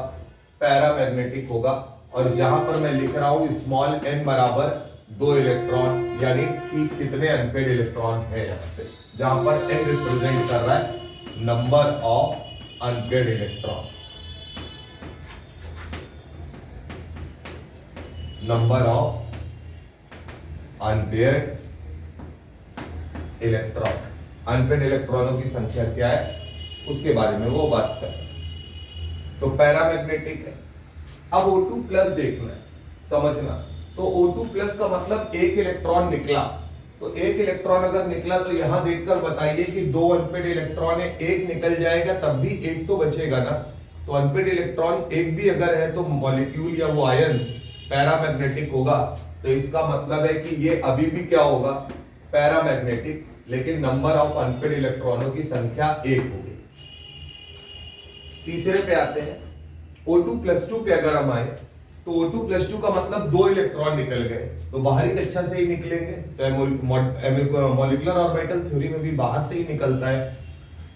पैरामैग्नेटिक होगा। और जहां पर मैं लिख रहा हूं स्मॉल n बराबर दो इलेक्ट्रॉन, यानी कि कितने अनपेड इलेक्ट्रॉन है यहां पे, जहां पर n रिप्रेजेंट कर रहा है number of unpaired electron, number of unpaired electron, unpaired इलेक्ट्रॉनों की संख्या क्या है उसके बारे में वो बात कर रहे हैं। तो पैरामैग्नेटिक है। अब O2 प्लस देखना है, समझना। तो O2 प्लस का मतलब एक इलेक्ट्रॉन निकला, तो एक इलेक्ट्रॉन अगर निकला तो यहां देखकर बताइए कि दो अनपेड इलेक्ट्रॉन है, एक निकल जाएगा तब भी एक तो बचेगा ना। तो अनपेड इलेक्ट्रॉन एक भी अगर है तो मॉलिक्यूल या वो आयन पैरामैग्नेटिक होगा। तो इसका मतलब है कि ये अभी भी क्या होगा, पैरामैग्नेटिक, लेकिन नंबर ऑफ अनपेड इलेक्ट्रॉनों की संख्या एक होगी। तीसरे पे आते हैं, O2+2 पे अगर हम आए तो O2+2 का मतलब दो इलेक्ट्रॉन निकल गए, तो बाहरी कक्षा से ही निकलेंगे। तो मॉलिक्यूलर ऑर्बिटल थ्योरी में भी बाहर से ही निकलता है।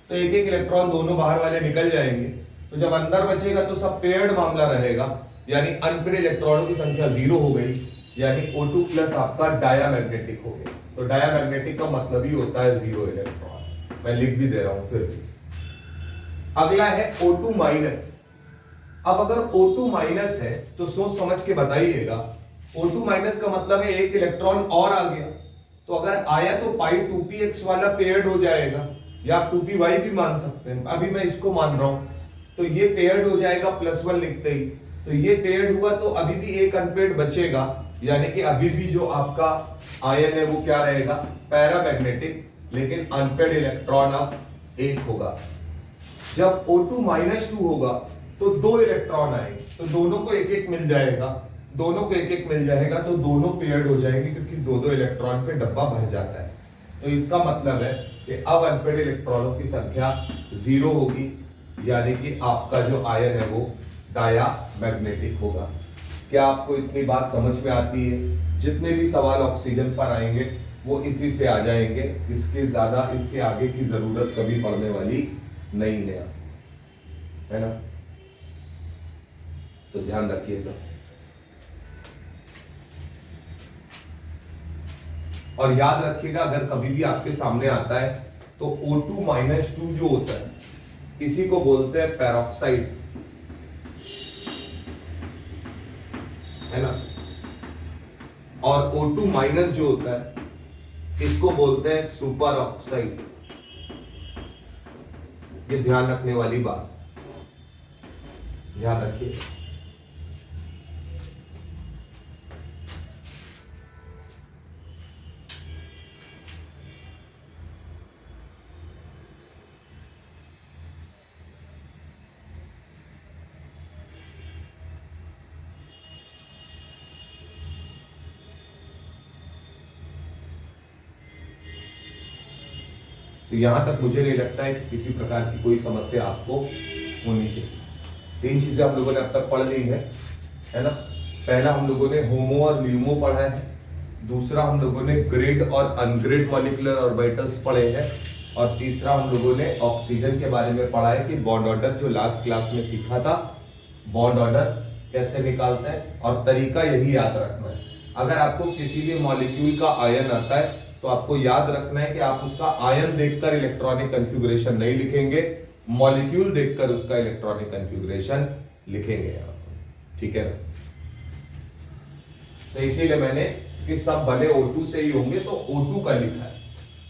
तो एक एक इलेक्ट्रॉन दोनों बाहर वाले निकल जाएंगे। तो जब अंदर बचेगा तो सब पेयर्ड मामला रहेगा, यानी अनपेड इलेक्ट्रॉनों की संख्या 0 हो गई, यानी O2+ आपका डायामैग्नेटिक हो गया। तो डायामैग्नेटिक का मतलब ही होता है 0 इलेक्ट्रॉन। मैं लिख भी दे रहा हूं फिर भी। अगला है O2-। अब अगर O2- है तो सोच समझ के बताइएगा। O2- का मतलब है एक इलेक्ट्रॉन और आ गया, तो अगर आया तो पाई 2px वाला पेयर्ड हो जाएगा, या आप 2py भी मान सकते हैं, अभी मैं इसको मान रहा हूं। तो ये पेयर्ड हो जाएगा +1 लिखते ही। तो ये पेयर्ड हुआ तो अभी भी एक अनपेड बचेगा, यानी कि अभी भी जो आपका आयन है वो क्या रहेगा, पैरामैग्नेटिक, लेकिन अनपेड इलेक्ट्रॉन अब एक होगा। जब O2-2 होगा तो दो इलेक्ट्रॉन आएंगे, तो दोनों को एक एक मिल जाएगा, दोनों को एक एक मिल जाएगा, तो दोनों पेयर्ड हो जाएंगे, क्योंकि दो दो इलेक्ट्रॉन पे डब्बा भर जाता है। तो इसका मतलब है कि अब अनपेड इलेक्ट्रॉनों की संख्या 0 होगी, यानी कि आपका जो आयन है वो डायामैग्नेटिक होगा। क्या आपको इतनी बात समझ में आती है? जितने भी सवाल ऑक्सीजन पर आएंगे वो इसी से आ जाएंगे, इसके ज्यादा इसके आगे की जरूरत कभी पड़ने वाली नहीं है ना। तो ध्यान रखिएगा। और याद रखिएगा, अगर कभी भी आपके सामने आता है तो O2-2 जो होता है इसी को बोलते हैं पेरोक्साइड, है ना। और O2- जो होता है इसको बोलते हैं सुपर ऑक्साइड। ये ध्यान रखने वाली बात, ध्यान रखिए। तो यहां तक मुझे नहीं लगता है कि किसी प्रकार की कोई समस्या आपको होनी चाहिए। तीन चीजें हम लोगों ने अब तक पढ़ ली है ना। पहला हम लोगों ने होमो और ल्यूमो पढ़ा है, दूसरा हम लोगों ने ग्रिड और अनग्रिड मॉलिक्यूलर ऑर्बिटल्स पढ़े हैं, और तीसरा हम लोगों ने ऑक्सीजन के बारे में पढ़ा है कि बॉन्ड ऑर्डर, जो लास्ट क्लास में सीखा था, बॉन्ड ऑर्डर कैसे निकालता है, और तरीका यही याद रखना है। अगर आपको किसी भी मॉलिक्यूल का आयन आता है तो आपको याद रखना है कि आप उसका आयन देखकर इलेक्ट्रॉनिक कन्फिगुरेशन नहीं लिखेंगे, मॉलिक्यूल देखकर उसका इलेक्ट्रॉनिक कन्फिगुरेशन लिखेंगे आप, ठीक है ना। तो इसीलिए मैंने कि सब बने O2 से ही होंगे तो O2 का लिखा है।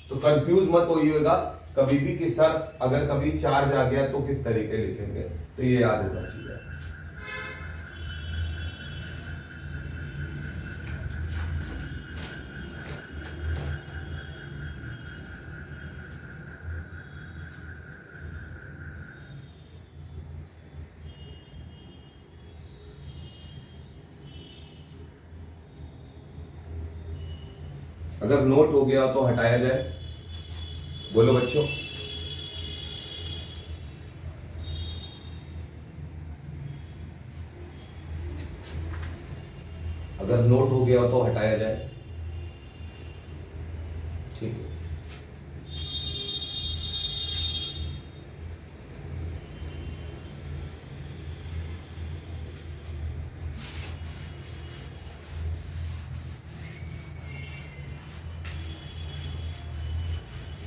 तो कंफ्यूज मत होइएगा कभी भी कि सर अगर कभी चार्ज आ गया तो किस तरीके लिखेंगे, तो ये याद होना चाहिए। अगर नोट हो गया तो हटाया जाए। बोलो बच्चों। अगर नोट हो गया हो तो हटाया जाए, ठीक है।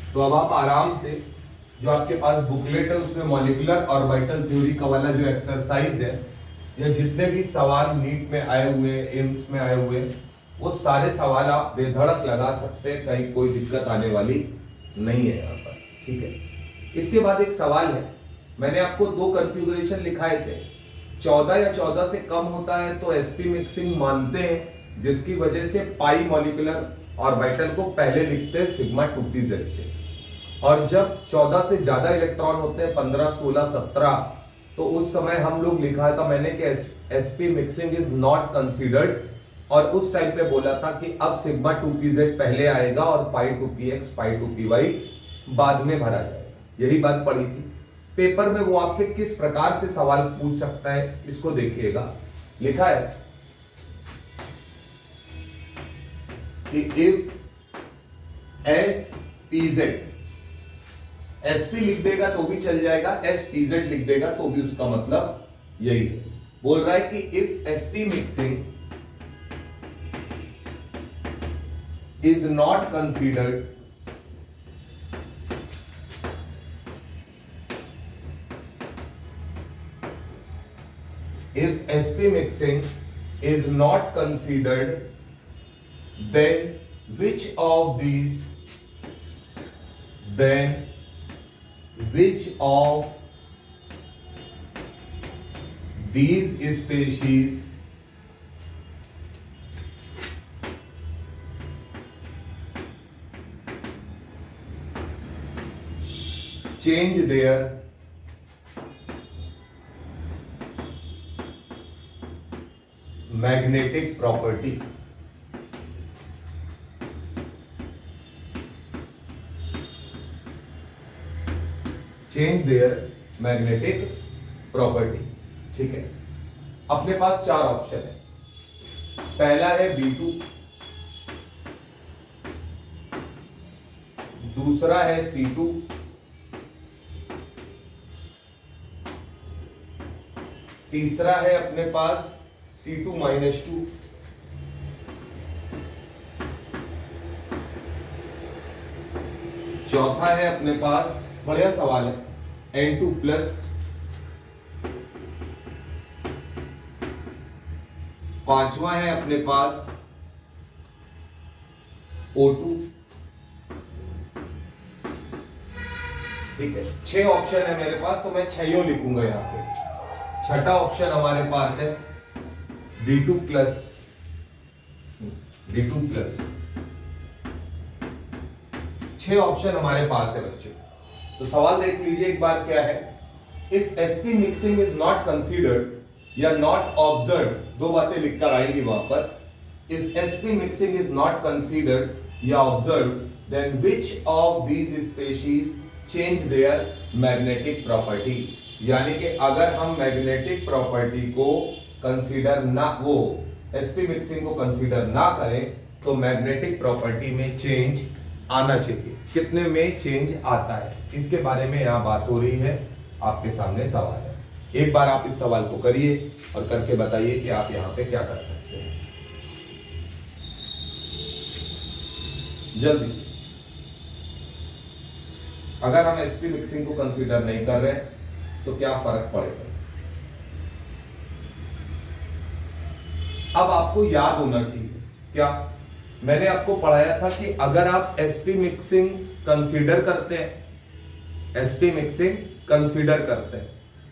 तो अब आप आराम से, जो आपके पास बुकलेट है उसमें मॉलिक्यूलर ऑर्बिटल थ्योरी का वाला जो एक्सरसाइज है, या जितने भी सवाल नीट में आए हुए, एम्स में आए हुए, वो सारे सवाल आप बेधड़क लगा सकते हैं, कहीं कोई दिक्कत आने वाली नहीं है यहाँ पर, ठीक है। इसके बाद एक सवाल है, मैंने आपको 2 कन्फ्यूगरेशन लिखाए थे। 14 या 14 से कम होता है तो एसपी मिक्सिंग मानते हैं, जिसकी वजह से पाई मॉलिक्यूलर ऑर्बिटल को पहले लिखते हैं सिग्मा 2pz से। और जब 14 से ज्यादा इलेक्ट्रॉन होते हैं, 15, 16, 17, तो उस समय हम लोग लिखा था मैंने कि SP mixing is not considered, और उस टाइम पे बोला था कि अब सिग्मा 2pz पहले आएगा और पाई 2px पाई 2py बाद में भरा जाएगा। यही बात पड़ी थी पेपर में। वो आपसे किस प्रकार से सवाल पूछ सकता है, इसको देखिएगा। लिखा है कि इफ एस पीजेड, एसपी लिख देगा तो भी चल जाएगा, एस पीजेड लिख देगा तो भी उसका मतलब यही है। बोल रहा है कि if SP mixing is not considered, if sp mixing is not considered, then which of these species change their magnetic property? Change their magnetic property, ठीक है। अपने पास 4 ऑप्शन है। पहला है B2, दूसरा है C2, तीसरा है अपने पास C2-2, चौथा है अपने पास, बढ़िया सवाल है, N2+, पांचवा है अपने पास O2, ठीक है। 6 ऑप्शन है मेरे पास, तो मैं 6 लिखूंगा यहां पे। छठा ऑप्शन हमारे पास है D2+, D2+। 6 ऑप्शन हमारे पास है बच्चों। तो सवाल देख लीजिए एक बार, क्या है, if SP mixing is not considered या नॉट ऑब्जर्व, 2 बातें लिखकर आएंगी वहां पर। If SP mixing is not considered या observe, then which of these species change their magnetic property. यानी कि अगर हम मैग्नेटिक प्रॉपर्टी को कंसीडर ना, वो एसपी मिक्सिंग को कंसीडर ना करें, तो मैग्नेटिक प्रॉपर्टी में चेंज आना चाहिए। कितने में चेंज आता है, इसके बारे में यहां बात हो रही है। आपके सामने सवाल है, एक बार आप इस सवाल को करिए और करके बताइए कि आप यहां पे क्या कर सकते हैं, जल्दी से। अगर हम एसपी मिक्सिंग को कंसीडर नहीं कर रहे तो क्या फर्क पड़ेगा। अब आपको याद होना चाहिए, क्या मैंने आपको पढ़ाया था कि अगर आप एसपी मिक्सिंग कंसीडर करते हैं, एसपी मिक्सिंग कंसीडर करते हैं,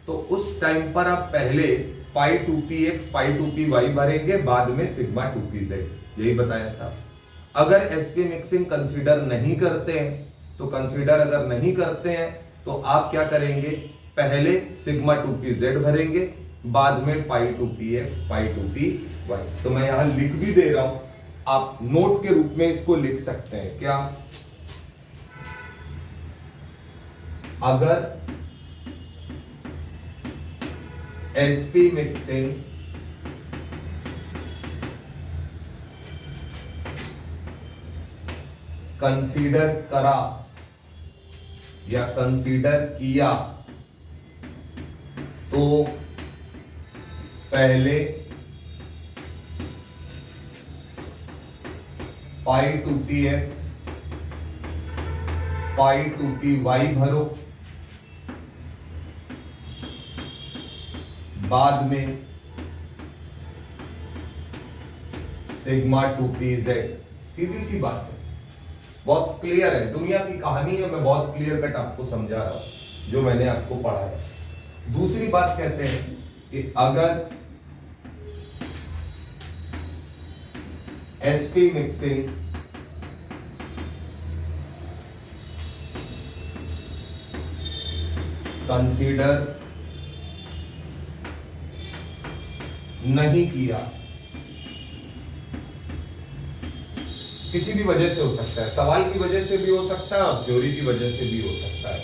तो उस टाइम पर आप पहले पाई 2px पाई 2py भरेंगे, बाद में सिग्मा 2pz, यही बताया था। अगर एसपी मिक्सिंग कंसीडर नहीं करते हैं, तो कंसीडर अगर नहीं करते हैं तो आप क्या करेंगे, पहले सिग्मा 2pz भरेंगे, बाद में पाई 2px पाई 2py। तो मैं यहां लिख भी दे रहा हूं, आप नोट के रूप में इसको लिख सकते हैं, क्या अगर sp मिक्सिंग कंसीडर करा या कंसीडर किया तो पहले pi two p x pi two p y भरो, बाद में सिग्मा टू पी जेड। सीधी सी बात है, बहुत क्लियर है, दुनिया की कहानी है, मैं बहुत क्लियर कट आपको समझा रहा हूं जो मैंने आपको पढ़ा है। दूसरी बात कहते हैं कि अगर एसपी मिक्सिंग कंसीडर नहीं किया, किसी भी वजह से हो सकता है, सवाल की वजह से भी हो सकता है और थ्योरी की वजह से भी हो सकता है।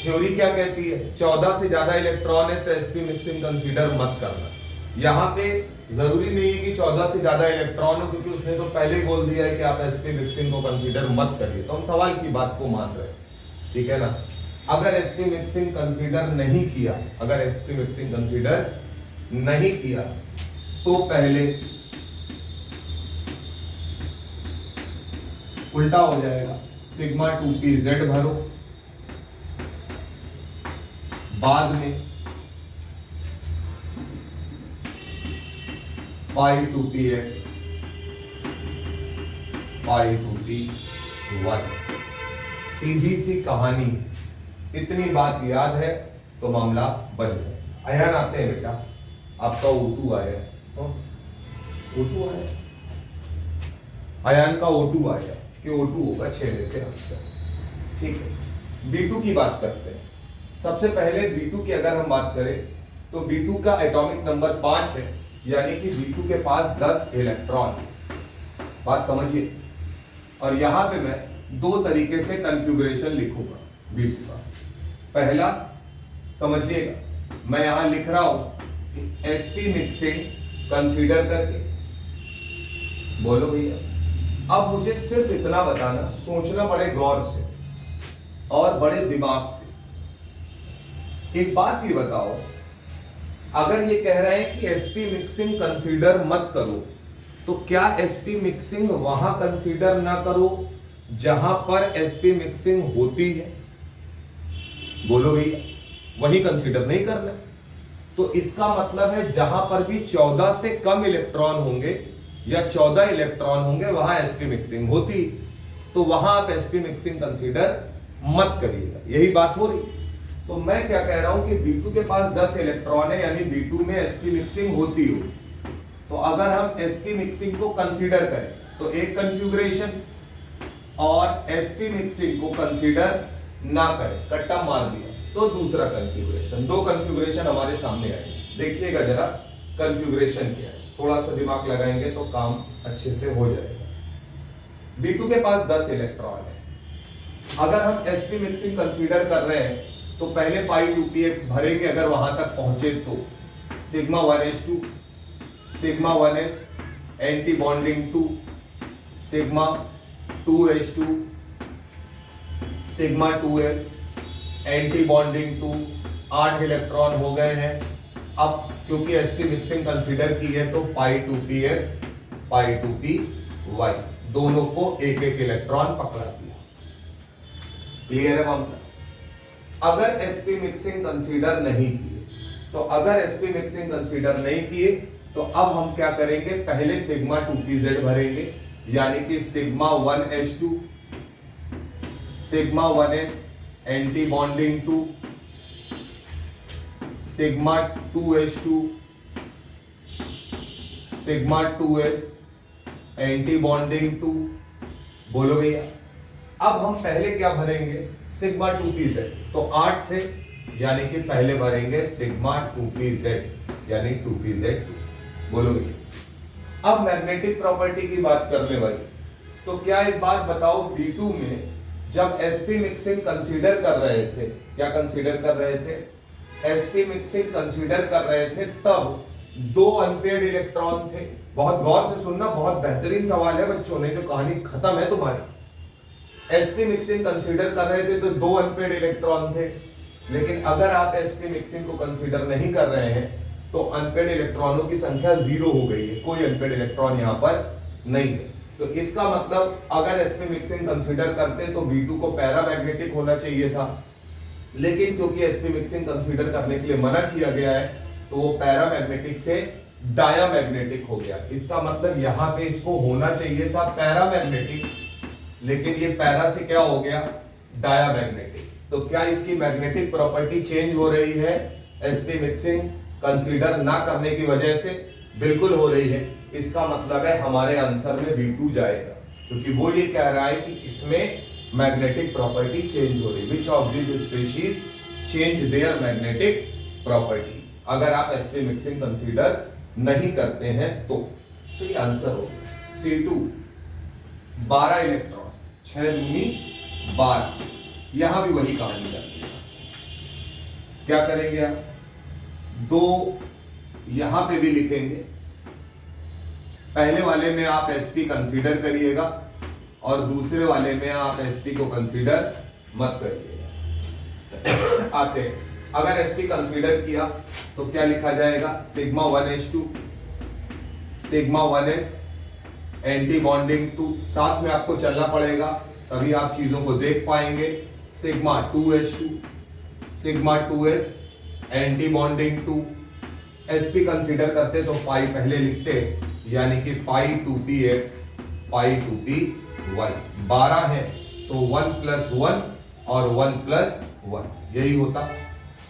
थ्योरी क्या कहती है, 14 से ज्यादा इलेक्ट्रॉन है तो एसपी मिक्सिंग कंसीडर मत करना। यहां पे जरूरी नहीं है कि 14 से ज्यादा इलेक्ट्रॉन हो, क्योंकि उसने तो पहले ही बोल दिया है कि आप एसपी मिक्सिंग को कंसीडर मत करिए, तो हम सवाल की बात को मान रहे हैं, ठीक है ना। अगर एसपी मिक्सिंग कंसीडर नहीं किया, अगर एसपी मिक्सिंग कंसीडर नहीं किया तो पहले उल्टा हो जाएगा, सिग्मा टू पी जेड भरो, बाद में pi two p x pi two p y. सीधी सी कहानी, इतनी बात याद है तो मामला बन जाए। अयान आते हैं बेटा, आपका O2 आया है, O2 आया, अयान का O2 आया कि O2 होगा 6 में से आंसर, ठीक है। B2 की बात करते हैं। सबसे पहले B2 की अगर हम बात करें तो B2 का एटॉमिक नंबर 5 है, यानी कि B2 के पास 10 इलेक्ट्रॉन, बात समझिए। और यहां पे मैं दो तरीके से कॉन्फ़िगरेशन लिखूंगा B2 का। पहला समझिएगा, मैं यहां लिख रहा हूं कि sp मिक्सिंग कंसीडर करके, बोलो भैया। अब मुझे सिर्फ इतना बताना, सोचना बड़े गौर से और बड़े दिमाग से। एक बात ये बताओ, अगर ये कह रहे हैं कि sp मिक्सिंग कंसीडर मत करो, तो क्या sp मिक्सिंग वहां कंसीडर ना करो जहां पर sp मिक्सिंग होती है? बोलो भैया, वही कंसीडर नहीं करना। तो इसका मतलब है जहां पर भी 14 से कम इलेक्ट्रॉन होंगे या 14 इलेक्ट्रॉन होंगे वहां sp मिक्सिंग होती, तो वहां आप sp मिक्सिंग कंसीडर मत करिएगा। यही बात हो रही। तो मैं क्या कह रहा हूं कि B2 के पास 10 इलेक्ट्रॉन है, यानी B2 में sp मिक्सिंग होती हो। तो अगर हम sp मिक्सिंग को कंसीडर करें तो एक कॉन्फ़िगरेशन, और sp मिक्सिंग को कंसीडर ना करें, कट्टा मार दिया, तो दूसरा कॉन्फ़िगरेशन। दो कॉन्फ़िगरेशन हमारे सामने आएंगे, देखिएगा जरा कॉन्फ़िगरेशन क्या है। थोड़ा सा दिमाग लगाएंगे तो काम अच्छे से हो जाएगा। B2 के पास 10 इलेक्ट्रॉन है, अगर हम sp मिक्सिंग कंसीडर कर रहे हैं तो पहले पाई टू पी एक्स भरेंगे, अगर वहां तक पहुंचे तो sigma 1s2 sigma 1s anti bonding 2 sigma 2s2 sigma 2s anti bonding 2, 8 electron हो गए हैं। अब क्योंकि sp मिक्सिंग कंसीडर की है तो pi two p x pi two p y, दोनों को एक एक इलेक्ट्रॉन पकड़ा दिया। क्लियर है मामला? अगर sp मिक्सिंग कंसीडर नहीं किए, तो अगर sp मिक्सिंग कंसीडर नहीं किए तो अब हम क्या करेंगे, पहले सिग्मा 2pz भरेंगे, यानी कि sigma 1s2 sigma 1s anti bonding 2 sigma 2s2 sigma 2s anti bonding 2। बोलो भैया, अब हम पहले क्या भरेंगे, सिग्मा 2pz, तो 8 थे, यानी कि पहले भरेंगे सिग्मा 2pz यानी 2pz2। बोलो भैया, अब मैग्नेटिक प्रॉपर्टी की बात कर ले भाई, तो क्या एक बात बताओ, B2 में जब sp मिक्सिंग कंसीडर कर रहे थे, क्या कंसीडर कर रहे थे, sp मिक्सिंग कंसीडर कर रहे थे, तब 2 अनपेयर्ड इलेक्ट्रॉन थे। बहुत गौर से सुनना, बहुत बेहतरीन सवाल है बच्चों, नहीं तो कहानी खत्म है तुम्हारी। sp मिक्सिंग कंसीडर कर रहे थे तो 2 अनपेयर्ड इलेक्ट्रॉन थे, लेकिन अगर आप sp मिक्सिंग को कंसीडर नहीं कर रहे हैं तो अनपेयर्ड इलेक्ट्रॉनों की संख्या 0 हो गई है, कोई अनपेयर्ड इलेक्ट्रॉन यहां पर नहीं है। तो इसका मतलब अगर sp मिक्सिंग कंसीडर करते तो V2 को पैरामैग्नेटिक होना चाहिए था, लेकिन क्योंकि sp मिक्सिंग कंसीडर करने के लिए मना किया गया है तो वो पैरामैग्नेटिक से डायामैग्नेटिक हो गया। इसका मतलब यहां पे इसको होना चाहिए था पैरामैग्नेटिक, लेकिन ये पैरा से क्या हो गया, डायामैग्नेटिक। तो क्या इसकी मैग्नेटिक प्रॉपर्टी चेंज हो रही है sp मिक्सिंग कंसीडर ना करने की वजह से? बिल्कुल हो रही है। इसका मतलब है हमारे आंसर में V2 जाएगा, क्योंकि वो ये कह रहा है कि इसमें मैग्नेटिक प्रॉपर्टी चेंज हो रही है। Which of this species change their magnetic property, अगर आप sp मिक्सिंग कंसीडर नहीं करते हैं तो ये आंसर होगा C2। 12 इलेक्ट्रॉन, 6 दूनी 12, यहां भी वही कहानी करनी है। क्या करेंगे आप, 2 यहां पे भी लिखेंगे, पहले वाले में आप sp कंसीडर करिएगा और दूसरे वाले में आप sp को कंसीडर मत करिएगा। आते हैं, अगर sp कंसीडर किया तो क्या लिखा जाएगा, sigma 1s2 sigma 1s anti bonding 2, साथ में आपको चलना पड़ेगा तभी आप चीजों को देख पाएंगे। Sigma 2s2 sigma 2s anti bonding 2, sp consider करते तो पाई पहले लिखते, यानी कि पाई 2px पाई 2py। 12 है तो 1 + 1 और 1 + 1 यही होता।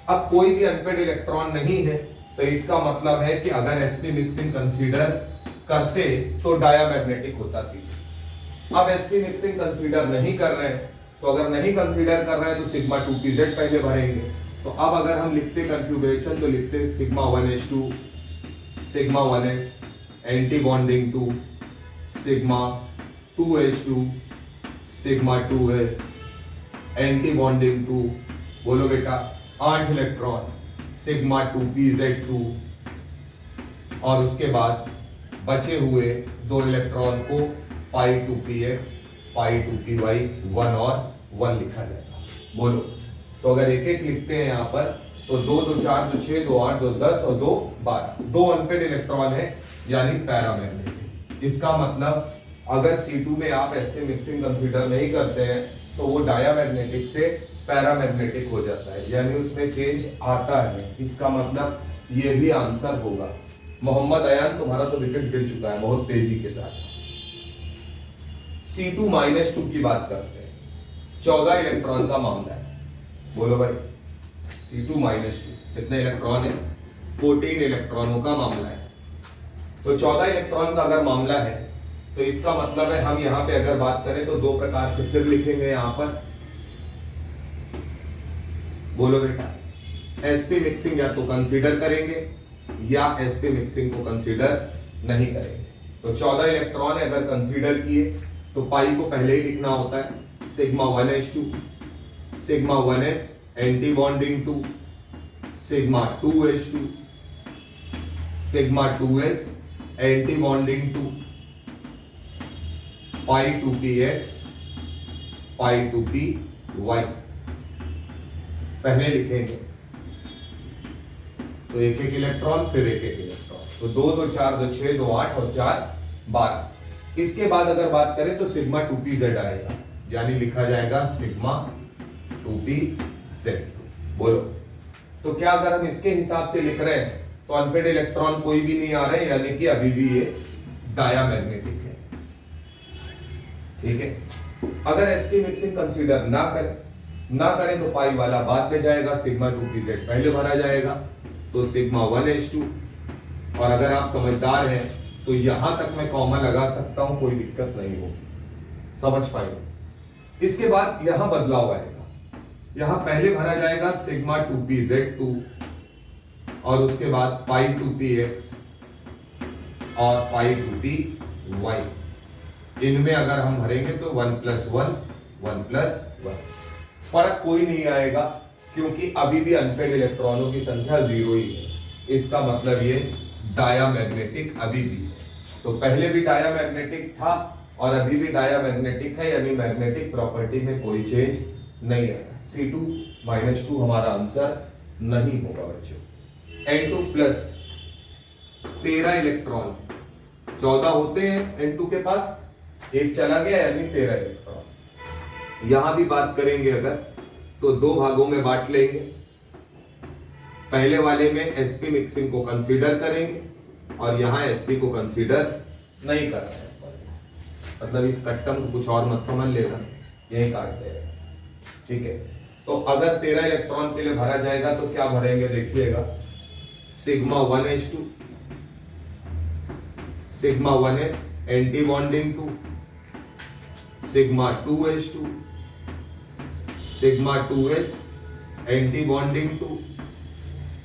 अब कोई भी अनपेयर्ड इलेक्ट्रॉन नहीं है, तो इसका मतलब है कि अगर sp मिक्सिंग कंसीडर करते तो डायामैग्नेटिक होता सीधे। अब sp मिक्सिंग कंसीडर नहीं कर रहे हैं, तो अगर नहीं कंसीडर कर रहे हैं तो सिग्मा 2pz पहले भरेंगे। तो अब अगर हम लिखते कन्फिगरेशन तो लिखते sigma 1s2 sigma 1s anti bonding 2 sigma 2s2 sigma 2s anti bonding 2। बोलो बेटा, 8 इलेक्ट्रॉन सिग्मा 2pz2, और उसके बाद बचे हुए 2 इलेक्ट्रॉन को पाई 2px पाई 2py 1 और 1 लिखा जाएगा। बोलो, तो अगर एक एक लिखते हैं यहां पर तो 2 2 4 2 6 2 8 2 10 और 2 12, 2 अनपेयर्ड इलेक्ट्रॉन है यानी पैरामैग्नेटिक। इसका मतलब अगर C2 में आप sp मिक्सिंग कंसीडर नहीं करते हैं तो वो डायामैग्नेटिक से पैरामैग्नेटिक हो जाता है, यानी उसमें चेंज आता है। इसका मतलब ये भी आंसर होगा। मोहम्मद अयान, तुम्हारा तो विकेट गिर चुका है बहुत तेजी के साथ। C2-2 की बात करते हैं, 14 इलेक्ट्रॉन का मामला है। बोलो भाई, C2-2 कितने इलेक्ट्रॉन है, 14 इलेक्ट्रॉनों का मामला है। तो 14 इलेक्ट्रॉन का अगर मामला है तो इसका मतलब है हम यहां पे अगर बात करें तो 2 प्रकार से फिर लिखेंगे यहां पर। बोलो बेटा, sp मिक्सिंग या तो कंसीडर करेंगे या sp मिक्सिंग को कंसीडर नहीं करेंगे। तो 14 इलेक्ट्रॉन है, अगर कंसीडर किए तो पाई को पहले ही लिखना होता है, sigma 1s2 sigma 1s anti bonding 2 sigma 2s2 sigma 2s anti bonding 2 पाई 2px पाई 2py पहले लिखेंगे। तो एक एक इलेक्ट्रॉन फिर एक एक इलेक्ट्रॉन, तो 2 2 4 2 6 2 8 और 4 12। इसके बाद अगर बात करें तो सिग्मा 2pz आएगा, यानी लिखा जाएगा सिग्मा 2pz। बोलो, तो क्या अगर हम इसके हिसाब से लिख रहे हैं तो अनपेयर्ड इलेक्ट्रॉन कोई भी नहीं आ रहे, यानी कि अभी भी ये डायामैग्नेटिक है। ठीक है, अगर sp मिक्सिंग कंसीडर ना करें तो पाई वाला बाद में जाएगा, सिग्मा 2pz पहले भरा जाएगा, तो सिग्मा 1s2। और अगर आप समझदार हैं तो यहां तक मैं कॉमा लगा सकता हूं, कोई दिक्कत नहीं होगी, समझ पाएंगे। इसके बाद यहां बदलाव आएगा, यहां पहले भरा जाएगा सिग्मा 2pz2 और उसके बाद पाई 2px और पाई 2py। इनमें अगर हम भरेंगे तो 1 + 1 1 प्लस 1। फर्क कोई नहीं आएगा क्योंकि अभी भी अनपेड इलेक्ट्रॉनों की संख्या 0 ही है। इसका मतलब ये डायामैग्नेटिक अभी भी है। तो पहले भी डायामैग्नेटिक था और अभी भी डायामैग्नेटिक है, यानी मैग्नेटिक प्रॉपर्टी में कोई चेंज नहीं आया। C2-2 हमारा आंसर नहीं होगा बच्चों। N2 प्लस 13 इलेक्ट्रॉन, 14 होते हैं N2 के पास, एक चला गया यानी 13 इलेक्ट्रॉन। यहां भी बात करेंगे अगर तो दो भागों में बांट लेंगे। पहले वाले में sp मिक्सिंग को कंसीडर करेंगे और यहां sp को कंसीडर नहीं कर रहे हैं। मतलब इस कट्टम को कुछ और मत समझ लेना, यही काटते हैं, ठीक है। तो अगर 13 इलेक्ट्रॉन के लिए भरा जाएगा तो क्या भरेंगे देखिएगा, sigma 1s2, sigma 1s anti bonding 2, sigma 2s2, sigma 2s anti bonding 2,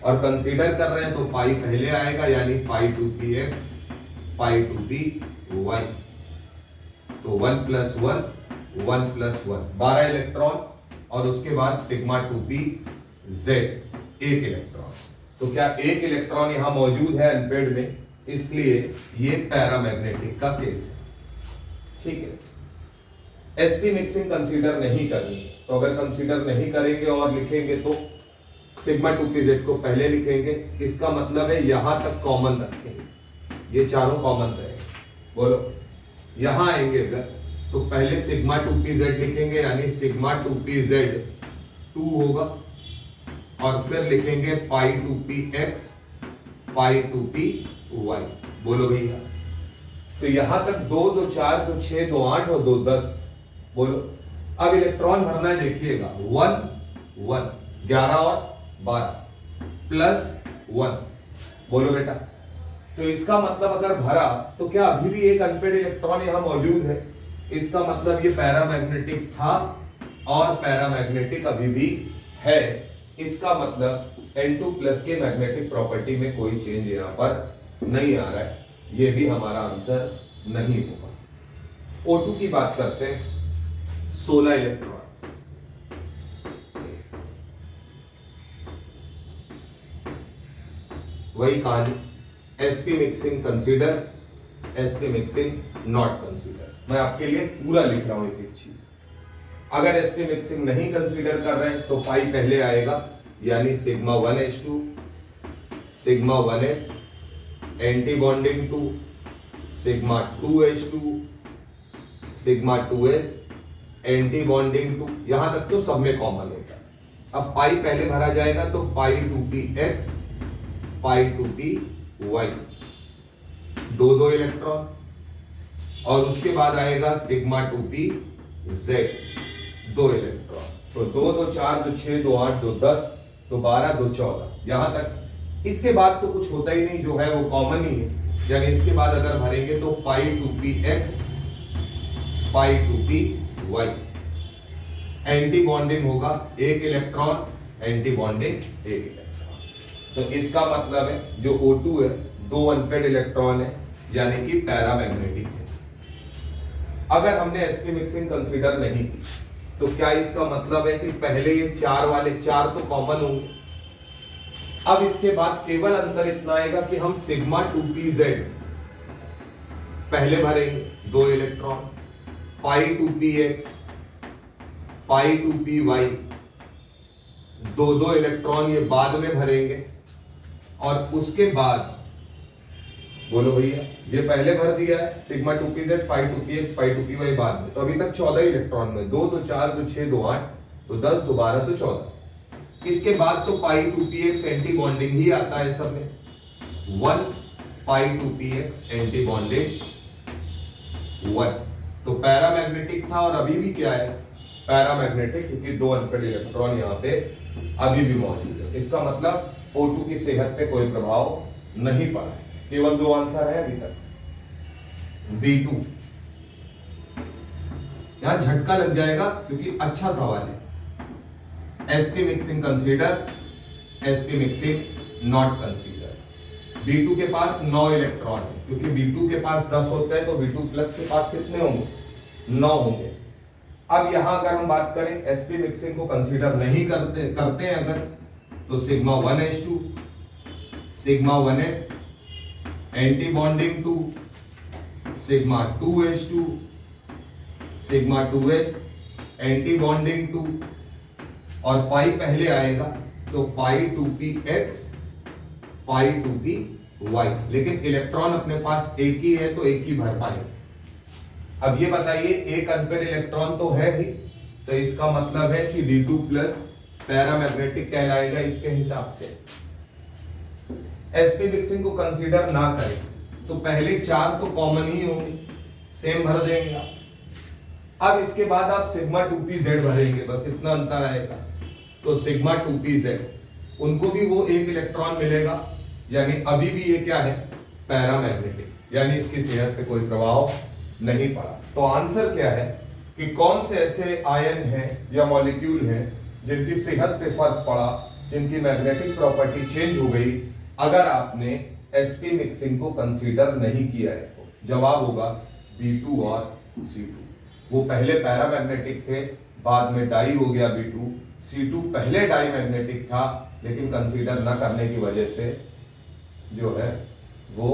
और कंसीडर कर रहे हैं तो पाई पहले आएगा यानी पाई 2px पाई 2py। तो 1 प्लस 1 1 प्लस 1 12 इलेक्ट्रॉन, और उसके बाद सिग्मा 2pz एक इलेक्ट्रॉन। तो क्या एक इलेक्ट्रॉन यहां मौजूद है अनपेड में, इसलिए ये पैरामैग्नेटिक का केस है, ठीक है। sp मिक्सिंग कंसीडर नहीं करनी, तो अगर कंसीडर नहीं करेंगे और लिखेंगे तो सिग्मा 2pz को पहले लिखेंगे। इसका मतलब है यहां तक कॉमन रखेंगे, ये चारों कॉमन रहेंगे। बोलो यहां आएंगे अगर तो पहले सिग्मा 2pz लिखेंगे यानी सिग्मा 2pz 2 होगा, और फिर लिखेंगे पाई 2px पाई 2py। बोलो भैया, तो यहां तक 2 2 4 2 6 2 8 और 2 10। बोलो अब इलेक्ट्रॉन भरना है, देखिएगा 1 1 11 और 12 प्लस 1। बोलो बेटा, तो इसका मतलब अगर भरा तो क्या अभी भी एक अनपेड इलेक्ट्रॉन यहां मौजूद है, इसका मतलब ये पैरामैग्नेटिक था और पैरामैग्नेटिक अभी भी है। इसका मतलब N2 प्लस के मैग्नेटिक प्रॉपर्टी में कोई चेंज यहां पर नहीं आ रहा है, ये भी हमारा आंसर नहीं होगा। O2 की बात करते हैं, 16 इलेक्ट्रॉन, वही कहानी, sp mixing consider sp mixing not consider. मैं आपके लिए पूरा लिख रहा हूं एक एक चीज। अगर sp मिक्सिंग नहीं कंसीडर कर रहे हैं तो पाई पहले आएगा यानी sigma 1s2 sigma 1s anti bonding 2 sigma 2s2 sigma 2s anti bonding 2। यहां तक तो सब में कॉमन होगा। अब पाई पहले भरा जाएगा तो पाई 2px पाई 2py, 2 इलेक्ट्रॉन, और उसके बाद आएगा सिग्मा 2pz 2 इलेक्ट्रॉन। तो 2 2 4 2 6 2 8 2 10 तो 12 2 14, यहां तक। इसके बाद तो कुछ होता ही नहीं, जो है वो कॉमन ही है, यानी इसके बाद अगर भरेंगे तो पाई 2px पाई 2py। एंटी बॉन्डिंग होगा एक इलेक्ट्रॉन, एंटी बॉन्डिंग एक इलेक्ट्रॉन। तो इसका मतलब है जो O2 है 2 अनपेड इलेक्ट्रॉन है, यानी कि पैरामैग्नेटिक है। अगर हमने sp मिक्सिंग कंसीडर नहीं की तो क्या इसका मतलब है कि पहले ये 4 वाले 4 तो कॉमन होंगे। अब इसके बाद केवल अंतर इतना आएगा कि हम सिग्मा 2pz पहले भरेंगे 2 इलेक्ट्रॉन, पाई 2px पाई 2py 2 इलेक्ट्रॉन ये बाद में भरेंगे, और उसके बाद बोलो भैया ये पहले भर दिया है सिग्मा 2pz पाई 2px पाई 2py बाद में, तो अभी तक 14 इलेक्ट्रॉन में 2 2 4 2 6 2 8 तो 10 2 12 तो 14। इसके बाद तो पाई 2px एंटी बॉन्डिंग ही आता है सब में, 1 पाई 2px एंटी बॉन्डिंग 1। तो पैरामैग्नेटिक था और अभी भी क्या है पैरामैग्नेटिक, क्योंकि 2 अनपेड इलेक्ट्रॉन यहाँ पे अभी भी मौजूद है। इसका मतलब O2 की सेहत पे कोई प्रभाव नहीं पड़ा है। केवल 2 आंसर है अभी तक। B2 यहां झटका लग जाएगा क्योंकि अच्छा सवाल है। sp mixing consider sp mixing not consider. B2 के पास 9 इलेक्ट्रॉन है, क्योंकि B2 के पास 10 होते हैं तो B2 प्लस के पास कितने होंगे 9 होंगे। अब यहां अगर हम बात करें sp मिक्सिंग को कंसीडर नहीं करते हैं अगर, तो sigma 1h2 sigma 1s antibonding two sigma 2h2 sigma 2s antibonding two, और पाई पहले आएगा तो पाई 2px पाई 2py, लेकिन इलेक्ट्रॉन अपने पास एक ही है तो एक ही भर पाएंगे। अब ये बताइए एक अनपेड इलेक्ट्रॉन तो है ही, तो इसका मतलब है कि D2 प्लस पैरामैग्नेटिक कहलाएगा इसके हिसाब से। sp मिक्सिंग को कंसीडर ना करें तो पहले 4 तो कॉमन ही होंगे, सेम भर देंगे आप। अब इसके बाद आप सिग्मा 2pz भरेंगे, बस इतना अंतर आएगा। तो सिग्मा 2pz उनको भी वो एक इलेक्ट्रॉन मिलेगा, यानी अभी भी ये क्या है, पैरामैग्नेटिक, यानी इसकी सेहत पे कोई प्रभाव नहीं पड़ा। तो आंसर क्या है कि कौन से ऐसे आयन हैं या मॉलिक्यूल हैं जिनकी सेहत पे फर्क पड़ा, जिनकी मैग्नेटिक प्रॉपर्टी चेंज हो गई अगर आपने sp मिक्सिंग को कंसीडर नहीं किया है। तो जवाब होगा B2 और C2। वो पहले पैरामैग्नेटिक थे, बाद में डाई हो गया B2, C2 पहले डाई मैग्नेटिक था लेकिन कंसीडर न करने की वजह से जो है वो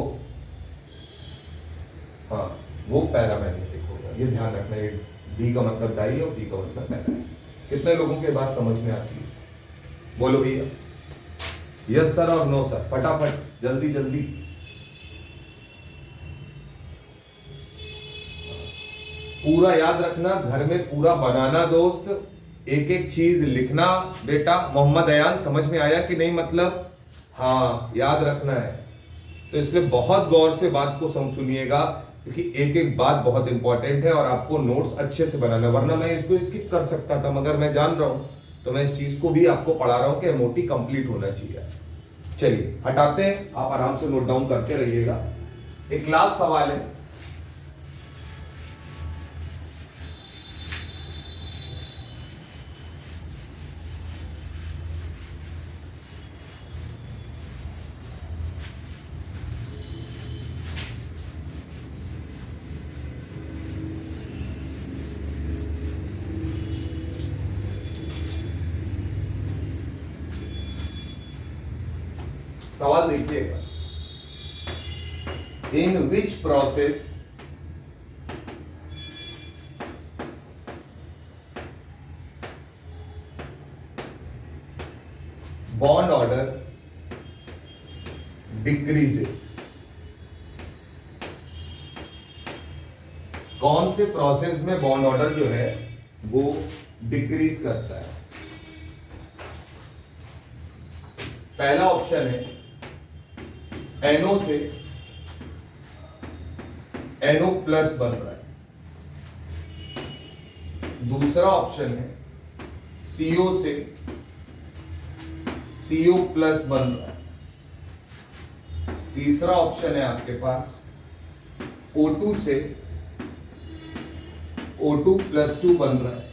पैरामैग्नेटिक हो गया। ये ध्यान रखना, ये D का मतलब डाई और B का मतलब पैरा है। कितने लोगों के बात समझ में आती है, बोलो भैया यस सर और नो सर, फटाफट जल्दी जल्दी। पूरा याद रखना, घर में पूरा बनाना दोस्त, एक एक चीज लिखना बेटा। मोहम्मद अयान समझ में आया कि नहीं, मतलब हाँ याद रखना है। तो इसलिए बहुत गौर से बात को सुनिएगा क्योंकि एक एक बात बहुत इंपॉर्टेंट है और आपको नोट्स अच्छे से बनाना, वरना मैं इसको स्किप कर सकता था, मगर मैं जान रहा हूं तो मैं इस चीज को भी आपको पढ़ा रहा हूं कि एमओटी कंप्लीट होना चाहिए। चलिए हटाते हैं, आप आराम से नोट डाउन करते रहिएगा। एक लास्ट सवाल है, सवाल देखिएगा। In which process bond order decreases, कौन से प्रोसेस में बॉन्ड ऑर्डर जो है वो डिक्रीज करता है? पहला ऑप्शन है NO से NO प्लस बन रहा है, दूसरा ऑप्शन है CO से CO प्लस बन रहा है, तीसरा ऑप्शन है आपके पास O2 से O2 प्लस 2 बन रहा है,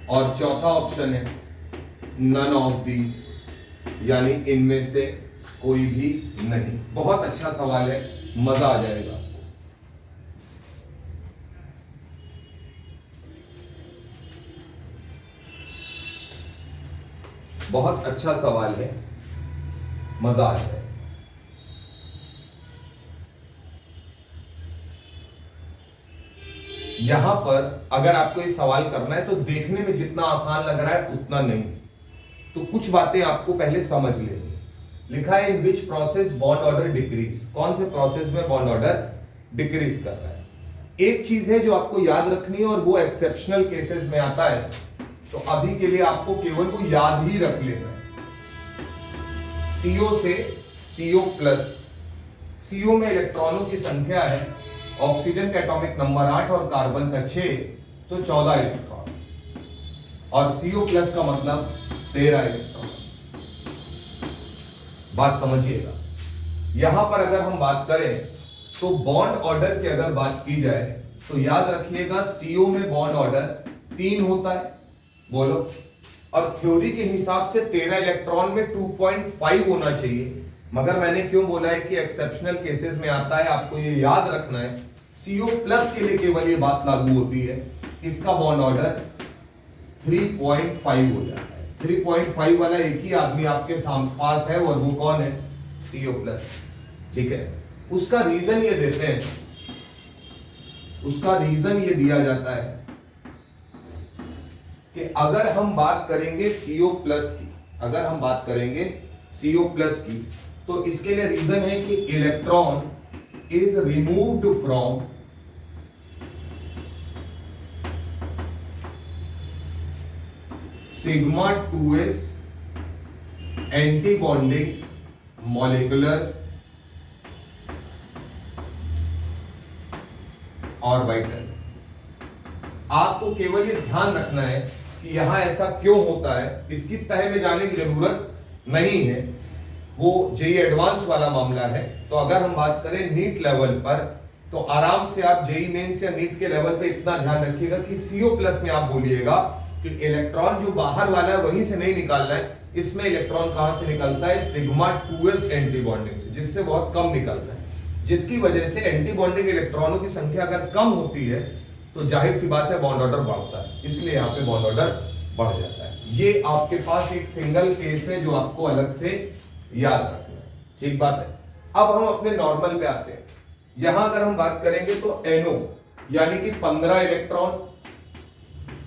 और चौथा ऑप्शन है नन ऑफ दीज, यानी इनमें से कोई भी नहीं। बहुत अच्छा सवाल है, मजा आ जाएगा। बहुत अच्छा सवाल है, मजा आ जाएगा। यहां पर अगर आपको ये सवाल करना है तो देखने में जितना आसान लग रहा है उतना नहीं, तो कुछ बातें आपको पहले समझ लेनी। लिखा है in which process bond order decrease, कौन से प्रोसेस में बॉन्ड ऑर्डर डिक्रीज कर रहा है। एक चीज है जो आपको याद रखनी है और वो एक्सेप्शनल केसेस में आता है, तो अभी के लिए आपको केवल वो याद ही रख लेना है। CO से CO प्लस, CO में इलेक्ट्रॉनों की संख्या है, ऑक्सीजन का एटॉमिक नंबर 8 और कार्बन का 6, तो 14 इलेक्ट्रॉन, और CO प्लस का मतलब 13 इलेक्ट्रॉन। बात समझिएगा। यहां पर अगर हम बात करें तो बॉन्ड ऑर्डर की अगर बात की जाए तो याद रखिएगा CO में बॉन्ड ऑर्डर 3 होता है, बोलो, और थ्योरी के हिसाब से 13 इलेक्ट्रॉन में 2.5 होना चाहिए, मगर मैंने क्यों बोला है कि एक्सेप्शनल केसेस में आता है, आपको ये याद रखना है। CO प्लस के लिए केवल ये बात लागू होती है, इसका बॉन्ड ऑर्डर 3.5 हो जाता है। 3.5 वाला एक ही आदमी आपके पास है और वो कौन है? CO+। ठीक है, उसका रीजन ये देते हैं, उसका रीजन ये दिया जाता है कि अगर हम बात करेंगे CO+ की, अगर हम बात करेंगे CO+ की, तो इसके लिए रीजन है कि electron is removed from sigma 2s anti bonding molecular orbital. आपको केवल ये ध्यान रखना है कि यहां ऐसा क्यों होता है, इसकी तह में जाने की जरूरत नहीं है, वो जेई एडवांस वाला मामला है। तो अगर हम बात करें नीट लेवल पर, तो आराम से आप जेई मेंस या नीट के लेवल पे इतना ध्यान रखिएगा कि CO+ में आप बोलिएगा कि इलेक्ट्रॉन जो बाहर वाला है वहीं से नहीं निकालना है, इसमें इलेक्ट्रॉन कहां से निकलता है? सिग्मा 2s एंटी बॉन्डिंग से, जिससे बहुत कम निकलता है, जिसकी वजह से एंटी बॉन्डिंग इलेक्ट्रॉनों की संख्या अगर कम होती है तो जाहिर सी बात है बॉन्ड ऑर्डर बढ़ता है, इसलिए यहाँ पे बॉन्ड ऑर्डर बढ़ जाता है। ये आपके पास एक सिंगल केस है जो आपको अलग से याद रखना है, ठीक बात है। अब हम अपने नॉर्मल पे आते हैं। यहां अगर हम बात करेंगे तो NO यानी कि 15 इलेक्ट्रॉन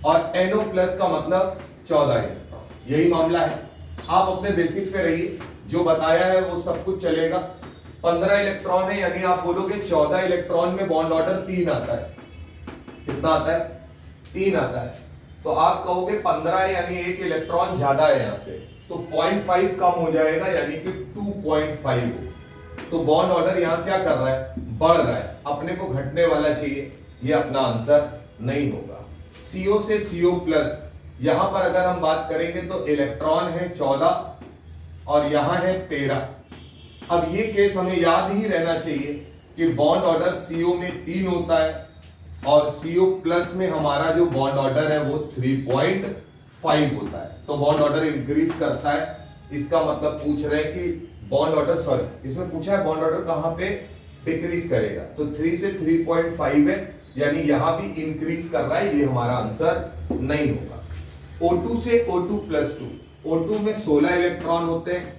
और NO+ का मतलब 14 इलेक्ट्रॉन, यही मामला है। आप अपने बेसिक पे रहिए, जो बताया है वो सब कुछ चलेगा। 15 इलेक्ट्रॉन है यानी आप बोलोगे 14 इलेक्ट्रॉन में बॉन्ड ऑर्डर 3 आता है। कितना आता है? 3 आता है। तो आप कहोगे 15 यानी एक इलेक्ट्रॉन ज्यादा है यहाँ पे, तो 0.5 कम हो जाएगा यानी कि 2.5 हो। तो बॉन्ड ऑर्डर यहाँ क्या कर रहा है? बढ़ रहा है, अपने को घटने वाला चाहिए, ये अपना आंसर नहीं होगा। CO से CO+, यहां पर अगर हम बात करेंगे तो इलेक्ट्रॉन है 14 और यहां है 13। अब ये केस हमें याद ही रहना चाहिए कि बॉन्ड ऑर्डर CO में 3 होता है और CO+ में हमारा जो बॉन्ड ऑर्डर है वो 3.5 होता है। तो बॉन्ड ऑर्डर इंक्रीज करता है, इसका मतलब पूछ रहे हैं कि बॉन्ड ऑर्डर, सॉरी इसमें पूछा है बॉन्ड ऑर्डर कहां पे डिक्रीज करेगा, तो 3 से 3.5 है यानी यहां भी इंक्रीज कर रहा है, ये हमारा आंसर नहीं होगा। O2 से O2+2, O2 में 16 इलेक्ट्रॉन होते हैं,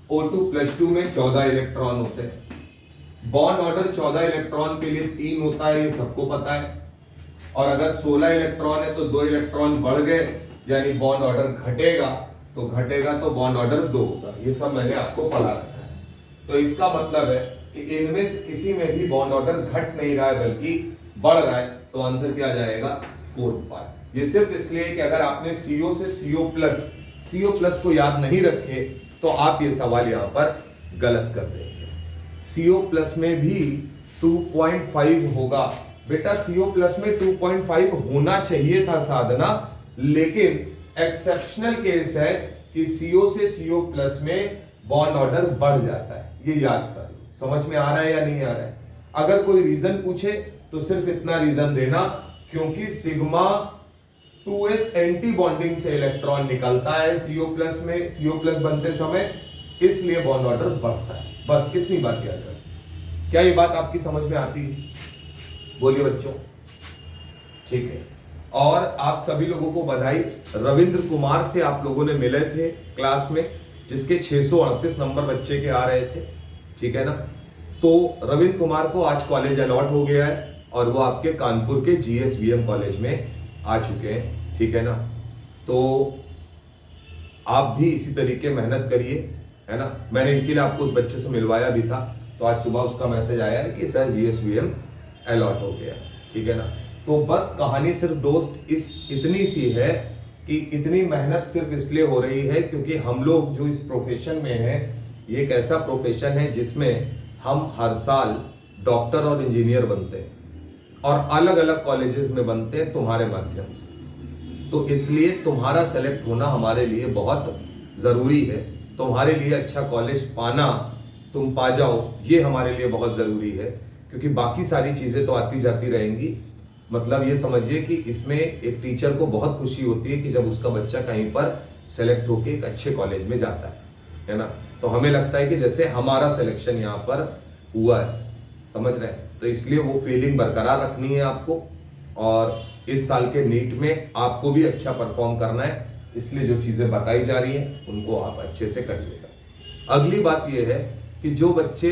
O2+2 में 14 इलेक्ट्रॉन होते हैं। बॉन्ड ऑर्डर 14 इलेक्ट्रॉन के लिए 3 होता है, ये सबको पता है। और अगर 16 इलेक्ट्रॉन है तो 2 इलेक्ट्रॉन बढ़ गए यानी बॉन्ड ऑर्डर घटेगा, तो घटेगा तो बॉन्ड ऑर्डर 2 होगा। ये सब मैंने आपको पढ़ा रखा है। तो इसका मतलब है कि इनमें से किसी में भी बॉन्ड ऑर्डर घट नहीं रहा है बल्कि बढ़ रहा है, तो आंसर क्या जाएगा? 4th part. ये सिर्फ इसलिए कि अगर आपने CO से CO+ को याद नहीं रखे तो आप ये सवाल यहां पर गलत कर देंगे। CO+ में भी 2.5 होगा बेटा, CO+ में 2.5 होना चाहिए था साधना, लेकिन एक्सेप्शनल केस है कि CO से CO+ में बॉन्ड ऑर्डर बढ़ जाता है, ये याद कर लो। समझ में आ रहा है या नहीं आ रहा है? अगर कोई रीजन पूछे तो सिर्फ इतना रीजन देना, क्योंकि सिग्मा 2s एंटी बॉन्डिंग से इलेक्ट्रॉन निकलता है CO+ में, CO+ बनते समय, इसलिए बॉन्ड ऑर्डर बढ़ता है। बस इतनी बात याद रखें। क्या ये बात आपकी समझ में आती है? बोलिए बच्चों, ठीक है। और आप सभी लोगों को बधाई, रविंद्र कुमार से आप लोगों ने मिले थे क्लास में, जिसके 638 नंबर बच्चे के आ रहे थे, ठीक है ना। तो रविंद्र कुमार को आज कॉलेज अलॉट हो गया है और वो आपके कानपुर के GSVM कॉलेज में आ चुके हैं, ठीक है ना। तो आप भी इसी तरीके मेहनत करिए, है ना। मैंने इसीलिए आपको उस बच्चे से मिलवाया भी था, तो आज सुबह उसका मैसेज आया है कि सर GSVM अलॉट हो गया, ठीक है ना। तो बस कहानी सिर्फ दोस्त इतनी सी है कि इतनी मेहनत सिर्फ इसलिए हो रही है क्योंकि हम लोग जो इस प्रोफेशन में हैं, ये एक ऐसा प्रोफेशन है जिसमें हम हर साल डॉक्टर और इंजीनियर बनते हैं और अलग अलग कॉलेजेस में बनते हैं तुम्हारे माध्यम से। तो इसलिए तुम्हारा सेलेक्ट होना हमारे लिए बहुत ज़रूरी है। तुम्हारे लिए अच्छा कॉलेज पाना, तुम पा जाओ, ये हमारे लिए बहुत ज़रूरी है, क्योंकि बाकी सारी चीज़ें तो आती जाती रहेंगी। मतलब ये समझिए कि इसमें एक टीचर को बहुत खुशी होती है कि जब उसका बच्चा कहीं पर सेलेक्ट होके एक अच्छे कॉलेज में जाता है ना। तो हमें लगता है कि जैसे हमारा सिलेक्शन यहाँ पर हुआ है, समझ रहे हैं। तो इसलिए वो फीलिंग बरकरार रखनी है आपको, और इस साल के नीट में आपको भी अच्छा परफॉर्म करना है, इसलिए जो चीजें बताई जा रही हैं उनको आप अच्छे से करिएगा। अगली बात यह है कि जो बच्चे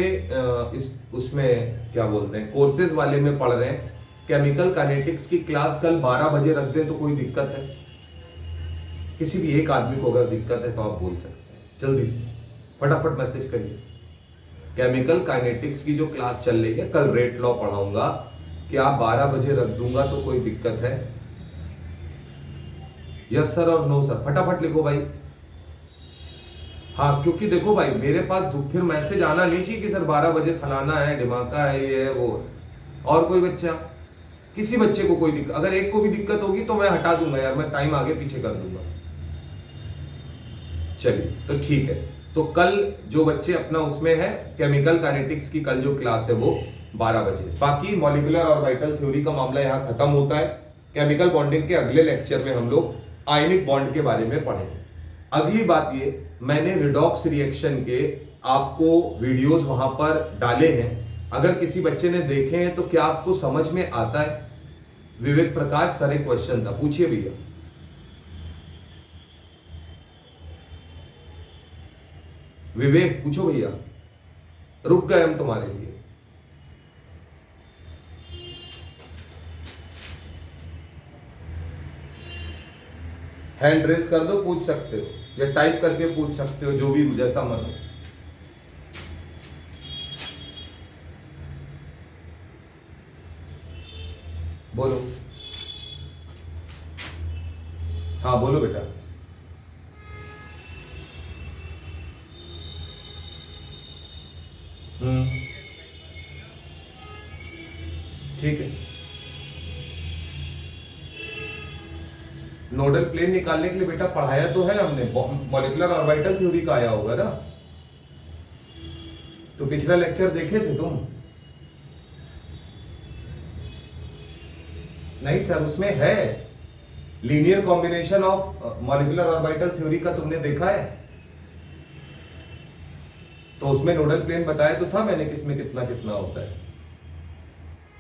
इस उसमें क्या बोलते हैं कोर्सेज वाले में पढ़ रहे हैं, केमिकल काइनेटिक्स की क्लास कल 12 बजे रख दें तो कोई दिक्कत है? किसी भी एक आदमी को अगर दिक्कत है तो आप बोल सकते हैं, जल्दी से फटाफट मैसेज करिए। केमिकल काइनेटिक्स की जो क्लास चल रही है, कल रेट लॉ पढ़ाऊंगा, क्या आप 12 बजे रख दूंगा तो कोई दिक्कत है? यस सर और नो सर, फटाफट लिखो भाई। हाँ, क्योंकि देखो भाई मेरे पास फिर मैसेज आना नहीं चाहिए कि सर 12 बजे फलाना है, ढिमाका है, ये है वो। और कोई बच्चा, किसी बच्चे को कोई दिक्कत, अगर एक को भी दिक्कत होगी तो मैं हटा दूंगा यार, मैं टाइम आगे पीछे कर दूंगा। चलिए तो ठीक है, तो कल जो बच्चे अपना उसमें है केमिकल काइनेटिक्स की कल जो क्लास है वो 12 बजे। बाकी मॉलिक्यूलर ऑर्बिटल थ्योरी का मामला यहाँ खत्म होता है। केमिकल बॉन्डिंग के अगले लेक्चर में हम लोग आयनिक बॉन्ड के बारे में पढ़ेंगे। अगली बात ये, मैंने रिडॉक्स रिएक्शन के आपको वीडियोस वहां पर डाले हैं, अगर किसी बच्चे ने देखे हैं तो क्या आपको समझ में आता है? विवेक प्रकाश सर एक क्वेश्चन था, पूछिए भैया। विवेक पूछो भैया, रुक गए हम तुम्हारे लिए। हैंड रेस कर दो, पूछ सकते हो या टाइप करके पूछ सकते हो, जो भी जैसा मन हो। बोलो, हाँ बोलो बेटा। ठीक है, नोडल प्लेन निकालने के लिए बेटा पढ़ाया तो है हमने, मॉलिक्यूलर ऑर्बिटल थ्योरी का आया होगा ना, तो पिछला लेक्चर देखे थे तुम? नहीं सर, उसमें है linear combination of molecular orbital theory का, तुमने देखा है? तो उसमें नोडल प्लेन बताया तो था मैंने, किसमें कितना कितना होता है,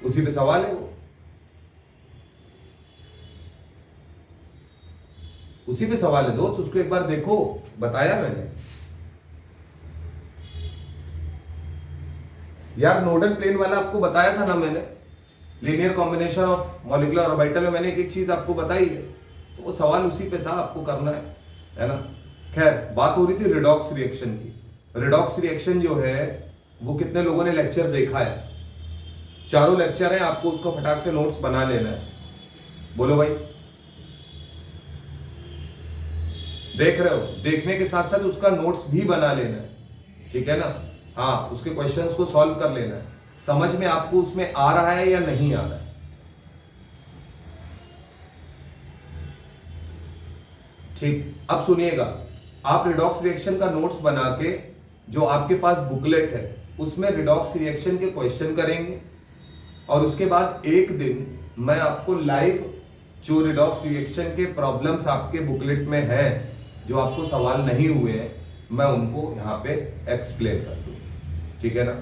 उसी पे सवाल है वो, उसी पे सवाल है दोस्त, उसको एक बार देखो, बताया मैंने यार। नोडल प्लेन वाला आपको बताया था ना मैंने, linear combination of molecular orbital में मैंने एक एक चीज आपको बताई है, तो वो सवाल उसी पे था, आपको करना है ना। खैर, बात हो रही थी रिडॉक्स रिएक्शन की। रिडॉक्स रिएक्शन जो है वो कितने लोगों ने लेक्चर देखा है? चारों लेक्चर है, आपको उसको फटाक से नोट्स बना लेना है। बोलो भाई, देख रहे हो? देखने के साथ साथ उसका नोट्स भी बना लेना है, ठीक है ना। हाँ, उसके क्वेश्चंस को सॉल्व कर लेना है, समझ में आपको उसमें आ रहा है या नहीं आ रहा है। ठीक, अब सुनिएगा, आप रिडॉक्स रिएक्शन का नोट्स बना के जो आपके पास बुकलेट है उसमें रिडॉक्स रिएक्शन के क्वेश्चन करेंगे, और उसके बाद एक दिन मैं आपको लाइव जो रिडॉक्स रिएक्शन के प्रॉब्लम्स आपके बुकलेट में हैं, जो आपको सवाल नहीं हुए हैं, मैं उनको यहाँ पे एक्सप्लेन कर दूंगा, ठीक है ना।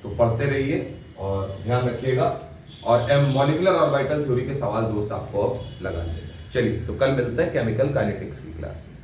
तो पढ़ते रहिए और ध्यान रखिएगा, और मॉलिक्यूलर ऑर्बिटल थ्योरी के सवाल दोस्त आपको अब लगा देंगे। चलिए, तो कल मिलते हैं केमिकल काइनेटिक्स की क्लास में।